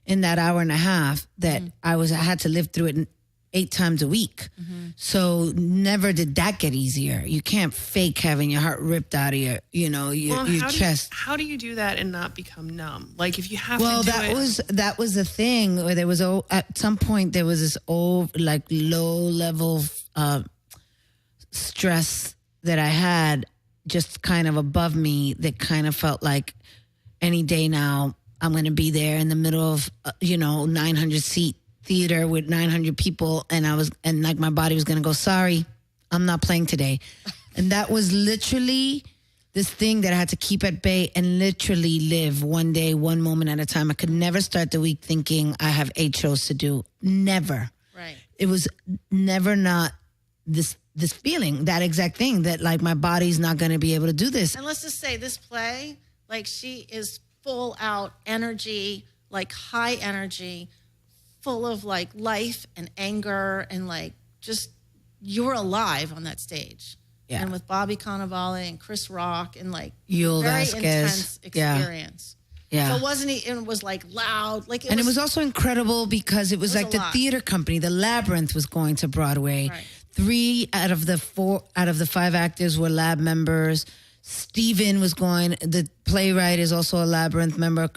in that hour and a half that I had to live through it 8 times a week. Mm-hmm. So never did that get easier. You can't fake having your heart ripped out of your chest. How do you do that and not become numb? Like if you have to do that was the thing where there was at some point there was this low level stress that I had just kind of above me that kind of felt like any day now I'm going to be there in the middle of 900-seat theater with 900 people, and like my body was going to go, sorry, I'm not playing today. And that was literally this thing that I had to keep at bay and literally live one day, one moment at a time. I could never start the week thinking I have 8 shows to do. Never. Right. It was never not this feeling, that exact thing that like my body's not going to be able to do this. And let's just say this play, like she is full out energy, like high energy, full of like life and anger and like just you're alive on that stage. Yeah. And with Bobby Cannavale and Chris Rock and like Yul very Vasquez. Intense experience. Yeah. So it was like loud. Like it was also incredible because it was like the theater company, the Labyrinth was going to Broadway. Right. 3 out of the 5 actors were lab members. Stephen was going. The playwright is also a Labyrinth member,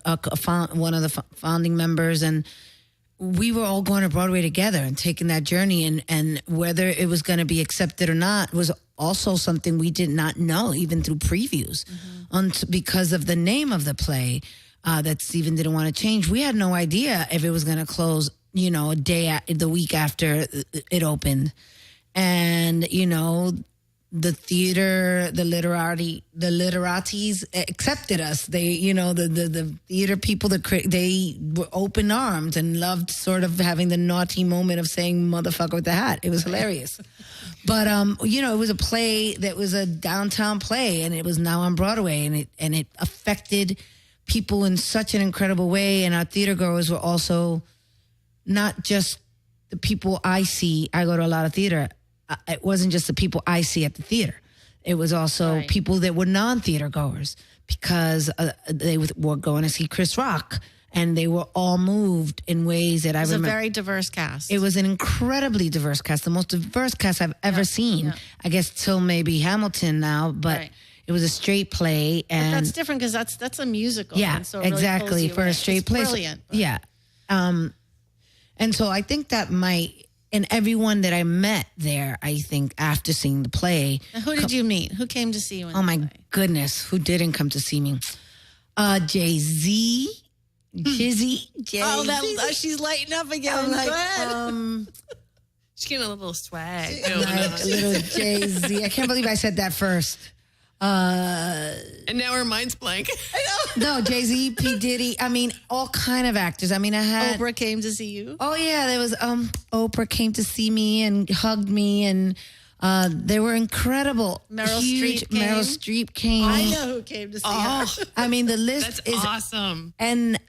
one of the founding members, and we were all going to Broadway together and taking that journey. And whether it was going to be accepted or not was also something we did not know, even through previews, because of the name of the play that Stephen didn't want to change. We had no idea if it was going to close, the week after it opened. And, the theater, the literatis accepted us. They, the theater people, they were open armed and loved sort of having the naughty moment of saying motherfucker with the hat. It was hilarious. But, it was a play that was a downtown play, and it was now on Broadway, and it affected people in such an incredible way. And our theater goers were also not just the people I see. I go to a lot of theater. It wasn't just the people I see at the theater. It was also people that were non-theater goers, because they were going to see Chris Rock, and they were all moved in ways that I remember. It was a very diverse cast. It was an incredibly diverse cast, the most diverse cast I've ever seen. Yeah. I guess till maybe Hamilton now, but it was a straight play. And but that's different because that's a musical. Yeah, and so it exactly, really for a straight play. Brilliant. But. Yeah. And so I think that and everyone that I met there, I think, after seeing the play. And who did you meet? Who came to see you in the play? Oh, my goodness. Who didn't come to see me? Jay-Z. Jizzy. Oh, she's lighting up again. She's getting a little swag. A little Jay-Z. I can't believe I said that first. And now her mind's blank. No, Jay-Z, P. Diddy. I mean, all kind of actors. I mean, I had Oprah came to see you. Oh yeah, there was Oprah came to see me and hugged me, and they were incredible. Meryl Streep came. I know who came to see her. I mean, the list is awesome. The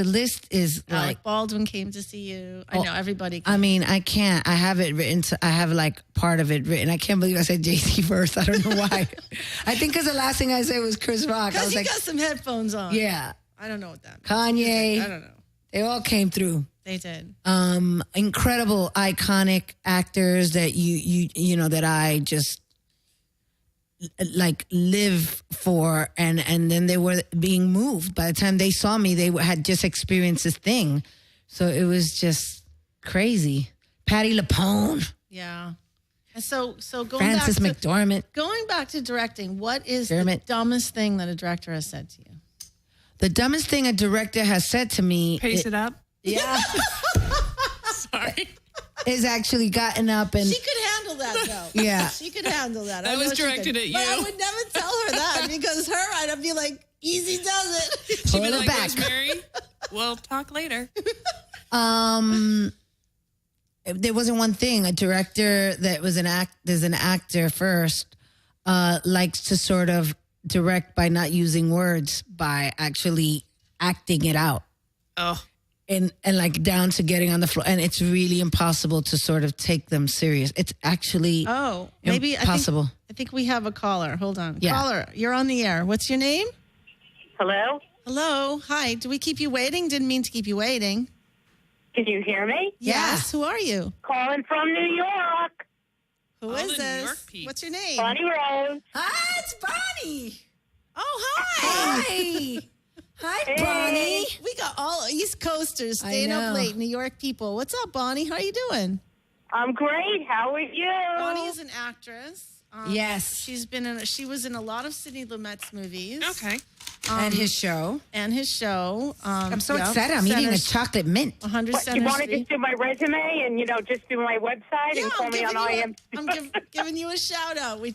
list is Alec Baldwin came to see you. I know everybody came. I mean, I can't. I have it written. I have part of it written. I can't believe I said Jay-Z first. I don't know why. I think because the last thing I said was Chris Rock. Because he got some headphones on. Yeah. I don't know what that means. Kanye. I don't know. They all came through. They did. Incredible, iconic actors that you know that I just live for, and then they were being moved. By the time they saw me, they had just experienced this thing, so it was just crazy. Patti LuPone. Yeah. And so going Frances McDormand. Going back to directing, what is the dumbest thing that a director has said to you? The dumbest thing a director has said to me. Pace it up. Yeah. Sorry. Is actually gotten up and. She could handle that though. Yeah. She could handle that. I was directed at you. But I would never tell her that because I'd be like, easy does it. She'd be like, Rosemary, we'll talk later. There wasn't one thing. A director that was there's an actor first, likes to sort of direct by not using words, by actually acting it out. Oh. And down to getting on the floor. And it's really impossible to sort of take them serious. It's actually maybe impossible. I think we have a caller. Hold on. Yeah. Caller, you're on the air. What's your name? Hello? Hello. Hi. Do we keep you waiting? Didn't mean to keep you waiting. Can you hear me? Yes. Who are you? Calling from New York. Who is this? What's your name? Bonnie Rose. Hi, it's Bonnie. Oh, hi. Hi, Bonnie. We got all East Coasters staying up late, New York people. What's up, Bonnie? How are you doing? I'm great. How are you? Bonnie is an actress. Yes. She was in a lot of Sidney Lumet's movies. Okay. And his show. I'm so excited. I'm eating a chocolate mint. 100 what, you want to just do my resume and, just do my website and call me on IM? I'm giving you a shout out.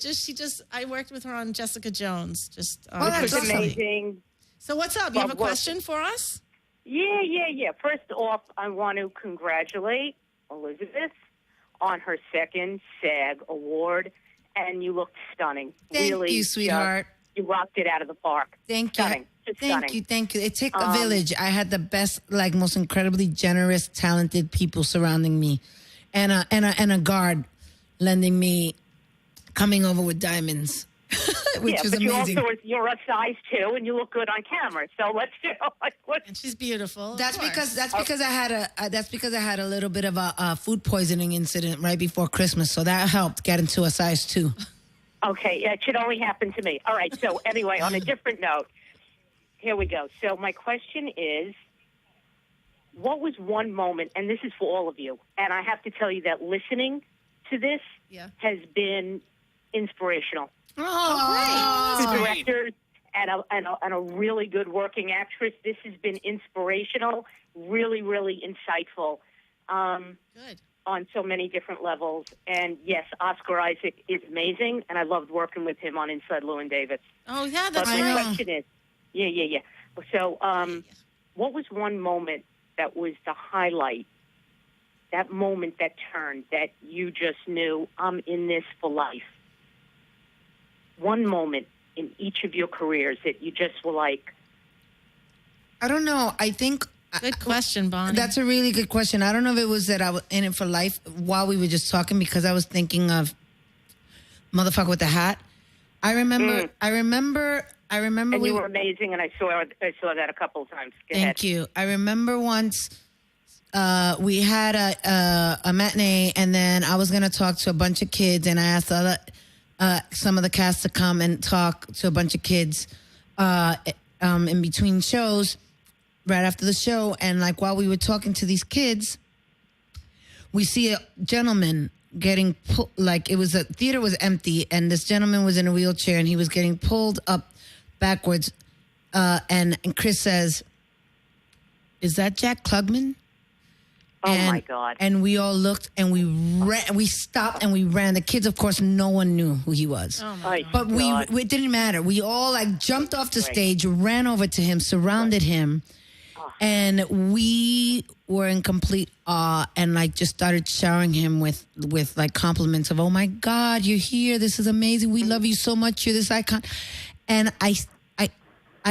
I worked with her on Jessica Jones. That's amazing. So what's up? You have a question for us? Yeah. First off, I want to congratulate Elizabeth on her second SAG award, and you looked stunning. Thank really, you, sweetheart. You rocked it out of the park. Thank stunning. you. Just stunning. Thank you. It took a village. I had the best, most incredibly generous, talented people surrounding me, and a guard lending me, coming over with diamonds. Which is amazing. You're a size 2 and you look good on camera. So let's do And she's beautiful. That's because I had a little bit of a food poisoning incident right before Christmas, so that helped get into a size 2. Okay, it should only happen to me. All right, so anyway, on a different note, here we go. So my question is, what was one moment, and this is for all of you, and I have to tell you that listening to this has been inspirational. Oh, The directors and a really good working actress, this has been inspirational, really, really insightful. Good. On so many different levels. And yes, Oscar Isaac is amazing, and I loved working with him on Inside Llewyn Davis. Oh, yeah, that's but right. my question is, yeah. So what was one moment that was the highlight, that moment that turned, that you just knew, I'm in this for life? One moment in each of your careers that you just were like... I don't know. I think... Good question, Bonnie. That's a really good question. I don't know if it was that I was in it for life while we were just talking, because I was thinking of Motherfucker with the Hat. I remember. And you were amazing, and I saw that a couple of times. Thank you. I remember once we had a matinee, and then I was going to talk to a bunch of kids, and I asked some of the cast to come and talk to a bunch of kids in between shows. Right after the show, and like while we were talking to these kids, we see a gentleman getting pulled. Like it was the theater was empty, and this gentleman was in a wheelchair, and he was getting pulled up backwards. And Chris says, "Is that Jack Klugman?" My God! And we all looked, and we ran. We stopped, and we ran. The kids, of course, no one knew who he was. Oh my but God. It didn't matter. We all like jumped off the stage, ran over to him, surrounded him. And we were in complete awe, and like just started showering him with like compliments of, "Oh my God, you're here! This is amazing! We love you so much! You're this icon!" And I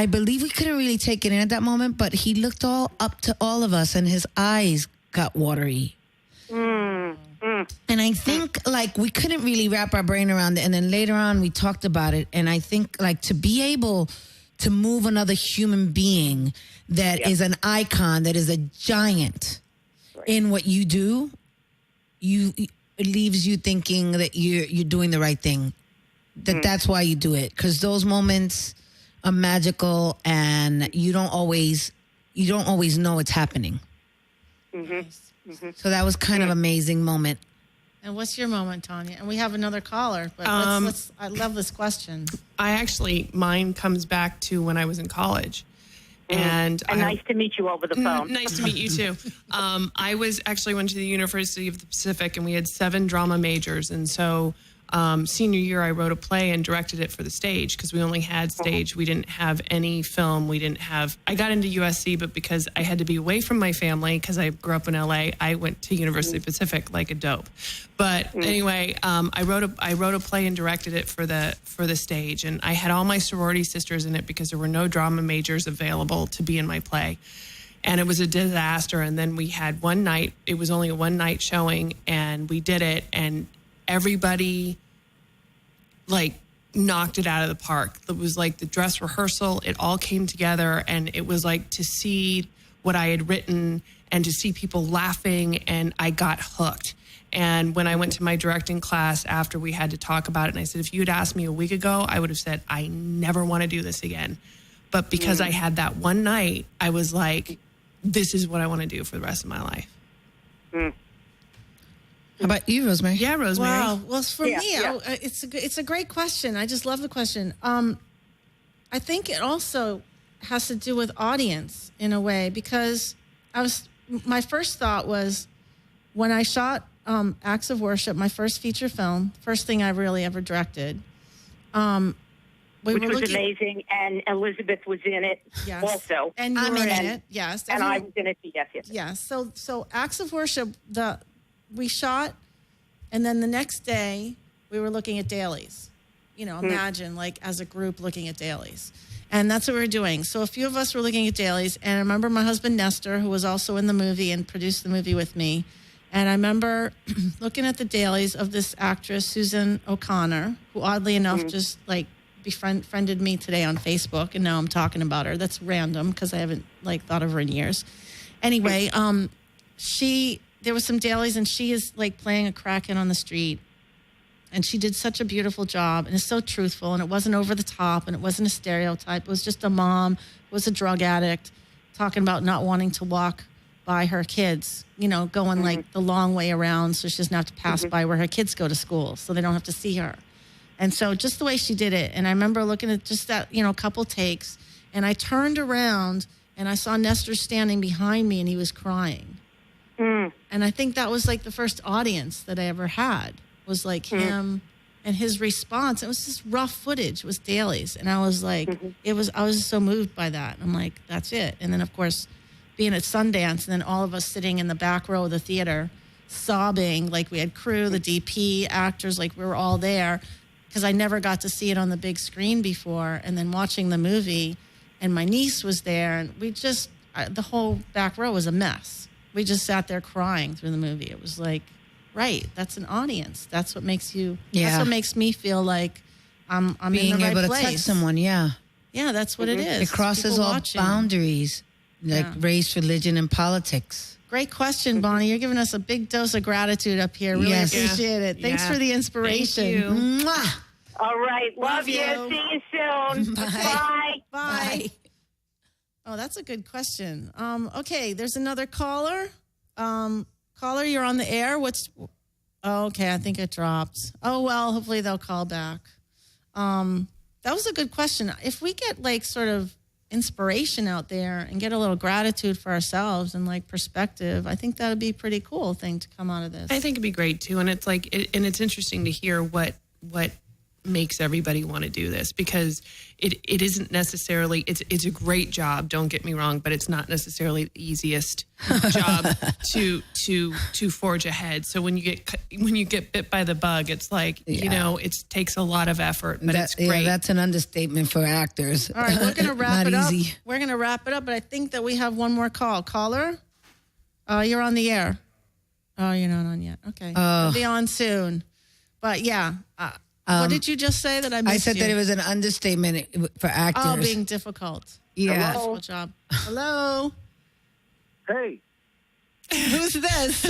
believe we couldn't really take it in at that moment, but he looked all up to all of us, and his eyes got watery. And I think like we couldn't really wrap our brain around it. And then later on, we talked about it, and I think like to be able to move another human being that is an icon, that is a giant in what you do, it leaves you thinking that you're doing the right thing. That's why you do it, because those moments are magical, and you don't always know it's happening. So that was kind of amazing moment. And what's your moment, Tanya? And we have another caller, but let's I love this question. Mine comes back to when I was in college. And nice to meet you over the phone. Nice to meet you too. I went to the University of the Pacific, and we had 7 drama majors. And so senior year, I wrote a play and directed it for the stage, because we only had stage. We didn't have any film. I got into USC, but because I had to be away from my family, because I grew up in LA, I went to University of the Pacific like a dope. But anyway, I wrote a play and directed it for the stage, and I had all my sorority sisters in it because there were no drama majors available to be in my play. And it was a disaster. And then we had one night, it was only a one-night showing, and we did it, and everybody like knocked it out of the park. It was like the dress rehearsal, it all came together, and it was like to see what I had written and to see people laughing, and I got hooked. And when I went to my directing class after, we had to talk about it, and I said, if you had asked me a week ago, I would have said, I never want to do this again. But because I had that one night, I was like, this is what I want to do for the rest of my life. How about you, Rosemary? Yeah, Rosemary. Wow. Well, for me, it's a great question. I just love the question. I think it also has to do with audience in a way, because my first thought was when I shot Acts of Worship, my first feature film, first thing I really ever directed. Which was amazing, and Elizabeth was in it also. And you were in it, yes. And I was in it, yes. Yeah, so Acts of Worship, we shot, and then the next day we were looking at dailies. Imagine like as a group looking at dailies. And that's what we were doing. So a few of us were looking at dailies, and I remember my husband Nestor, who was also in the movie and produced the movie with me. And I remember looking at the dailies of this actress, Susan O'Connor, who oddly enough just like befriended me today on Facebook, and now I'm talking about her. That's random because I haven't thought of her in years. Anyway, there was some dailies, and she is like playing a crackhead on the street, And she did such a beautiful job, and it's so truthful, and it wasn't over the top, and it wasn't a stereotype. It was just a mom who was a drug addict talking about not wanting to walk by her kids, going like the long way around so she doesn't have to pass by where her kids go to school, so they don't have to see her. And so just the way she did it, and I remember looking at just that, couple takes, and I turned around, and I saw Nestor standing behind me, and he was crying. And I think that was like the first audience that I ever had, was like him and his response. It was just rough footage. It was dailies. And I was like, I was so moved by that. I'm like, that's it. And then, of course, being at Sundance, and then all of us sitting in the back row of the theater sobbing, like we had crew, the DP, actors, like we were all there, because I never got to see it on the big screen before. And then watching the movie, and my niece was there, and we just, the whole back row was a mess. We just sat there crying through the movie. It was like, right, that's an audience. That's what makes you, that's what makes me feel like I'm being in the right able place. to touch someone. Yeah, that's what it is. It crosses all boundaries, like race, religion, and politics. Great question, Bonnie. You're giving us a big dose of gratitude up here. Really appreciate it. Thanks for the inspiration. Thank you. Mwah. All right. Love you. See you soon. Bye. Bye. Oh, that's a good question. Okay, there's another caller. Caller, you're on the air. Okay, I think it dropped. Oh, well, hopefully they'll call back. That was a good question. If we get like sort of inspiration out there and get a little gratitude for ourselves and like perspective, I think that would be a pretty cool thing to come out of this. I think it'd be great too. And it's like, and it's interesting to hear what makes everybody want to do this, because it isn't necessarily, it's a great job, don't get me wrong, but it's not necessarily the easiest job to forge ahead. So when you get bit by the bug, it's like, it takes a lot of effort, but it's great. Yeah, that's an understatement for actors. All right, we're going to wrap it up. Easy. We're going to wrap it up, but I think that we have one more call. Caller, you're on the air. Oh, you're not on yet. Okay. You'll be on soon. But yeah, what did you just say that I missed? I said that it was an understatement for actors. Oh, being difficult. Yeah. Difficult job. Hello. Hey. Who's this?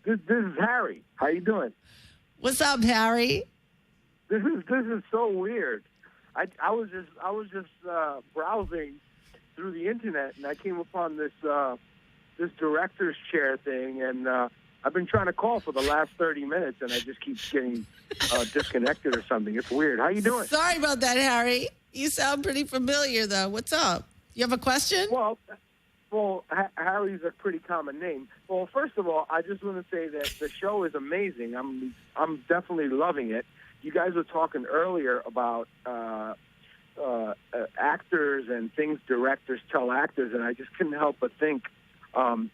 This is Harry. How you doing? What's up, Harry? This is so weird. I was just browsing through the internet, and I came upon this director's chair thing, and I've been trying to call for the last 30 minutes, and I just keep getting disconnected or something. It's weird. How you doing? Sorry about that, Harry. You sound pretty familiar, though. What's up? You have a question? Well, Harry's a pretty common name. Well, first of all, I just want to say that the show is amazing. I'm definitely loving it. You guys were talking earlier about actors and things directors tell actors, and I just couldn't help but think to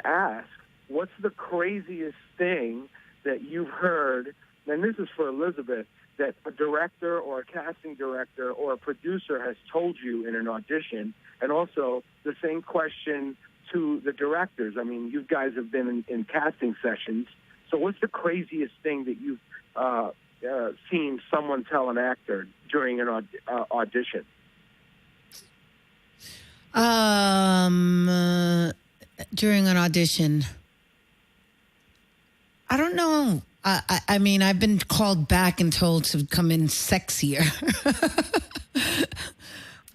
ask, what's the craziest thing that you've heard, and this is for Elizabeth, that a director or a casting director or a producer has told you in an audition? And also the same question to the directors. I mean, you guys have been in casting sessions. So what's the craziest thing that you've seen someone tell an actor during an audition? During an audition, I don't know. I mean, I've been called back and told to come in sexier.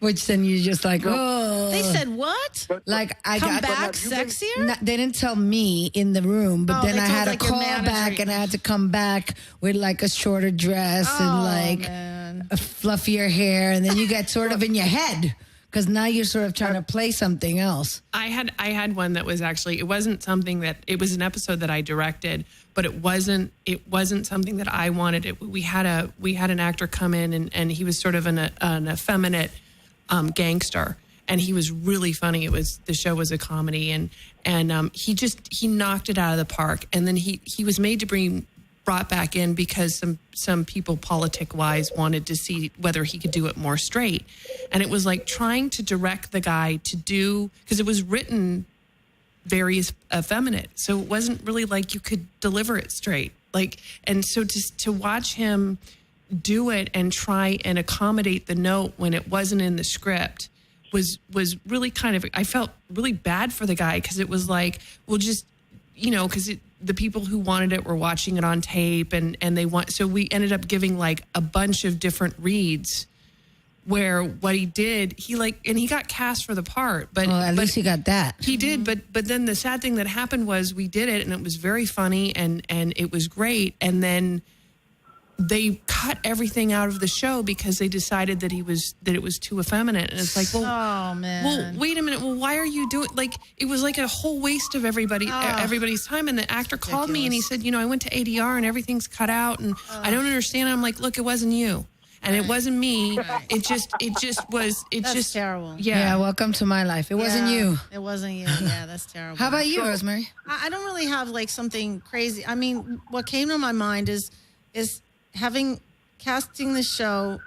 Which then you're just like, oh. They said what? Like I come got back sexier? They didn't tell me in the room, but then I had to call back, and I had to come back with like a shorter dress and like a fluffier hair, and then you get sort of in your head. Because now you're sort of trying to play something else. I had one that was actually, it wasn't something that, it was an episode that I directed, but it wasn't something that I wanted. We had an actor come in and he was sort of an effeminate gangster, and he was really funny. The show was a comedy, and he knocked it out of the park. And then he was made to be brought back in because some people politic-wise wanted to see whether he could do it more straight. And it was like trying to direct the guy to do, because it was written very effeminate, so it wasn't really like you could deliver it straight. Like, and so to watch him do it and try and accommodate the note when it wasn't in the script was really kind of, I felt really bad for the guy, because it was like, well, just, because the people who wanted it were watching it on tape, and so we ended up giving like a bunch of different reads. Where what he did, he got cast for the part, but at least he got that. He did, but then the sad thing that happened was we did it, and it was very funny, and it was great, and then they cut everything out of the show because they decided that it was too effeminate, and it's like, well, oh man, well, wait a minute, well, why are you doing it was like a whole waste of everybody's time, and the actor called me and he said, I went to ADR and everything's cut out, and I don't understand. I'm like, look, it wasn't you. And it wasn't me. Right. It just was. That's terrible. Yeah. Welcome to my life. It wasn't you. It wasn't you. Yeah, that's terrible. How about you, Rosemary? I don't really have like something crazy. I mean, what came to my mind is casting the show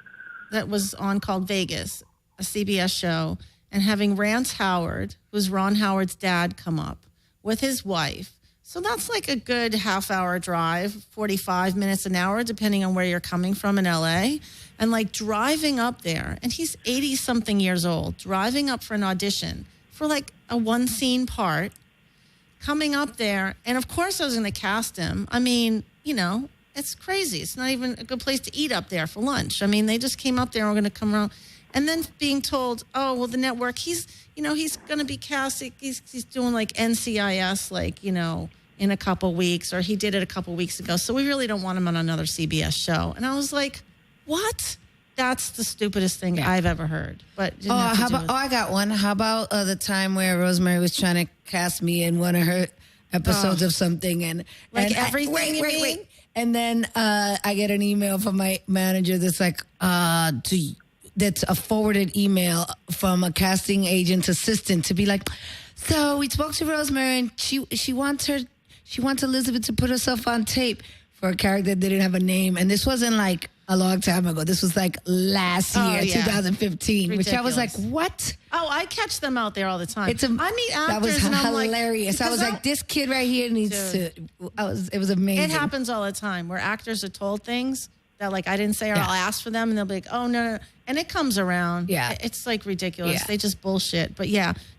that was on called Vegas, a CBS show, and having Rance Howard, who's Ron Howard's dad, come up with his wife. So that's like a good half-hour drive, 45 minutes an hour, depending on where you're coming from in LA. And like driving up there, and he's 80-something years old, driving up for an audition for like a one-scene part, coming up there. And of course I was going to cast him. I mean, it's crazy. It's not even a good place to eat up there for lunch. I mean, they just came up there and were going to come around. And then being told, oh, well, the network, he's going to be cast. He's doing like NCIS, in a couple weeks, or he did it a couple weeks ago. So we really don't want him on another CBS show. And I was like, what? That's the stupidest thing I've ever heard. But I got one. How about the time where Rosemary was trying to cast me in one of her episodes of something, and everything? Wait. And then I get an email from my manager that's like, that's a forwarded email from a casting agent's assistant to be like, so we spoke to Rosemary, and she wants Elizabeth to put herself on tape for a character that didn't have a name. And this wasn't like a long time ago. This was like last year, 2015, ridiculous. Which I was like, what? Oh, I catch them out there all the time. I meet actors, that was hilarious. I was like, this kid right here needs to. It was amazing. It happens all the time where actors are told things that like I didn't say, or I'll ask for them, and they'll be like, oh no. And it comes around. Yeah. It's like ridiculous. Yeah. They just bullshit. But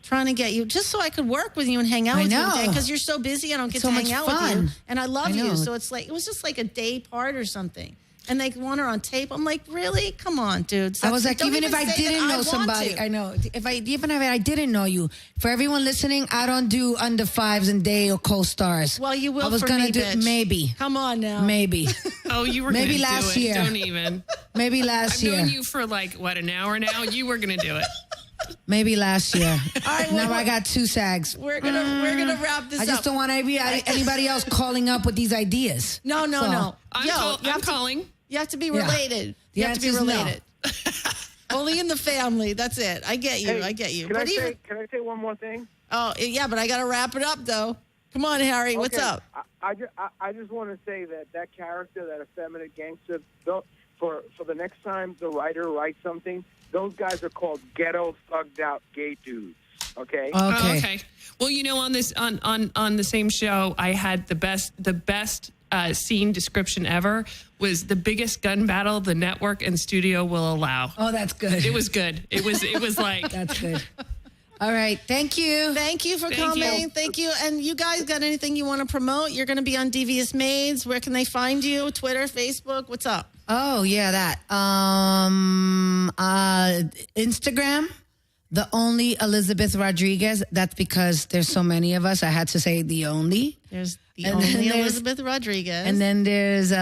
trying to get you just so I could work with you and hang out with you because you're so busy. I don't get to hang out with you. And I love you. So it's like, it was just like a day part or something. And they want her on tape. I'm like, really? Come on, dude. I was like, even if I didn't know somebody, I know. If I didn't know you, for everyone listening, I don't do under fives and day or co-stars. Well, you will. I was gonna do maybe. Come on now. Maybe. Oh, you were maybe gonna last do it. year. Don't even. Maybe last year. I've known you for like an hour now. You were gonna do it. Maybe last year. All right, now I got 2 SAGs. We're gonna wrap this up. I just don't want anybody else calling up with these ideas. No. I'm calling. You have to be related. You have to be related. No. Only in the family. That's it. I get you. Hey, Can I say one more thing? Oh, yeah, but I got to wrap it up, though. Come on, Harry. Okay. What's up? I just want to say that character, that effeminate gangster, for the next time the writer writes something, those guys are called ghetto, thugged out gay dudes. Okay. Okay. Well, on this on the same show, I had the best scene description ever was the biggest gun battle the network and studio will allow. Oh, that's good. It was good. It was like that's good. All right. Thank you. Thank you for coming. Thank you. And you guys got anything you want to promote? You're going to be on Devious Maids. Where can they find you? Twitter, Facebook? What's up? Oh, yeah, that. Instagram, the only Elizabeth Rodriguez. That's because there's so many of us. I had to say the only. There's the only Elizabeth Rodriguez. And then there's,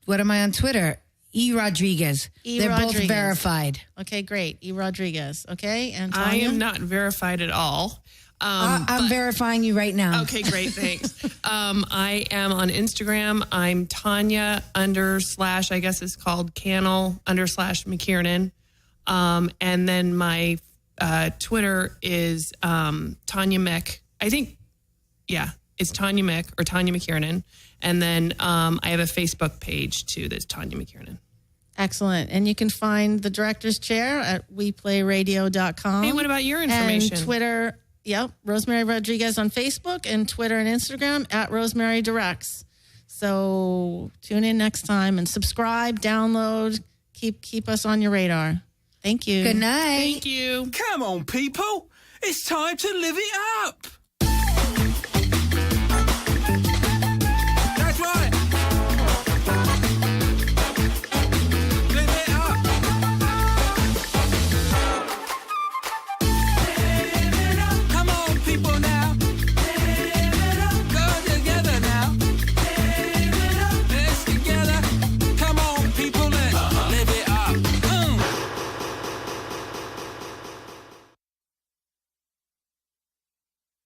what am I on Twitter? E. Rodriguez. They're both verified. Okay, great. E. Rodriguez. Okay, and Tanya? I am not verified at all. I'm verifying you right now. Okay, great. Thanks. I am on Instagram. I'm Tanya / I guess it's called Cannell / McKiernan. And then my Twitter is Tanya Mick. I think, it's Tanya Mick or Tanya McKiernan. And then I have a Facebook page too that's Tanya McKiernan. Excellent. And you can find the Director's Chair at WEplayRADIO.com. Hey, what about your information? And Twitter, Rosemary Rodriguez on Facebook, and Twitter and Instagram at Rosemary Directs. So tune in next time and subscribe, download, keep us on your radar. Thank you. Good night. Thank you. Come on, people. It's time to live it up.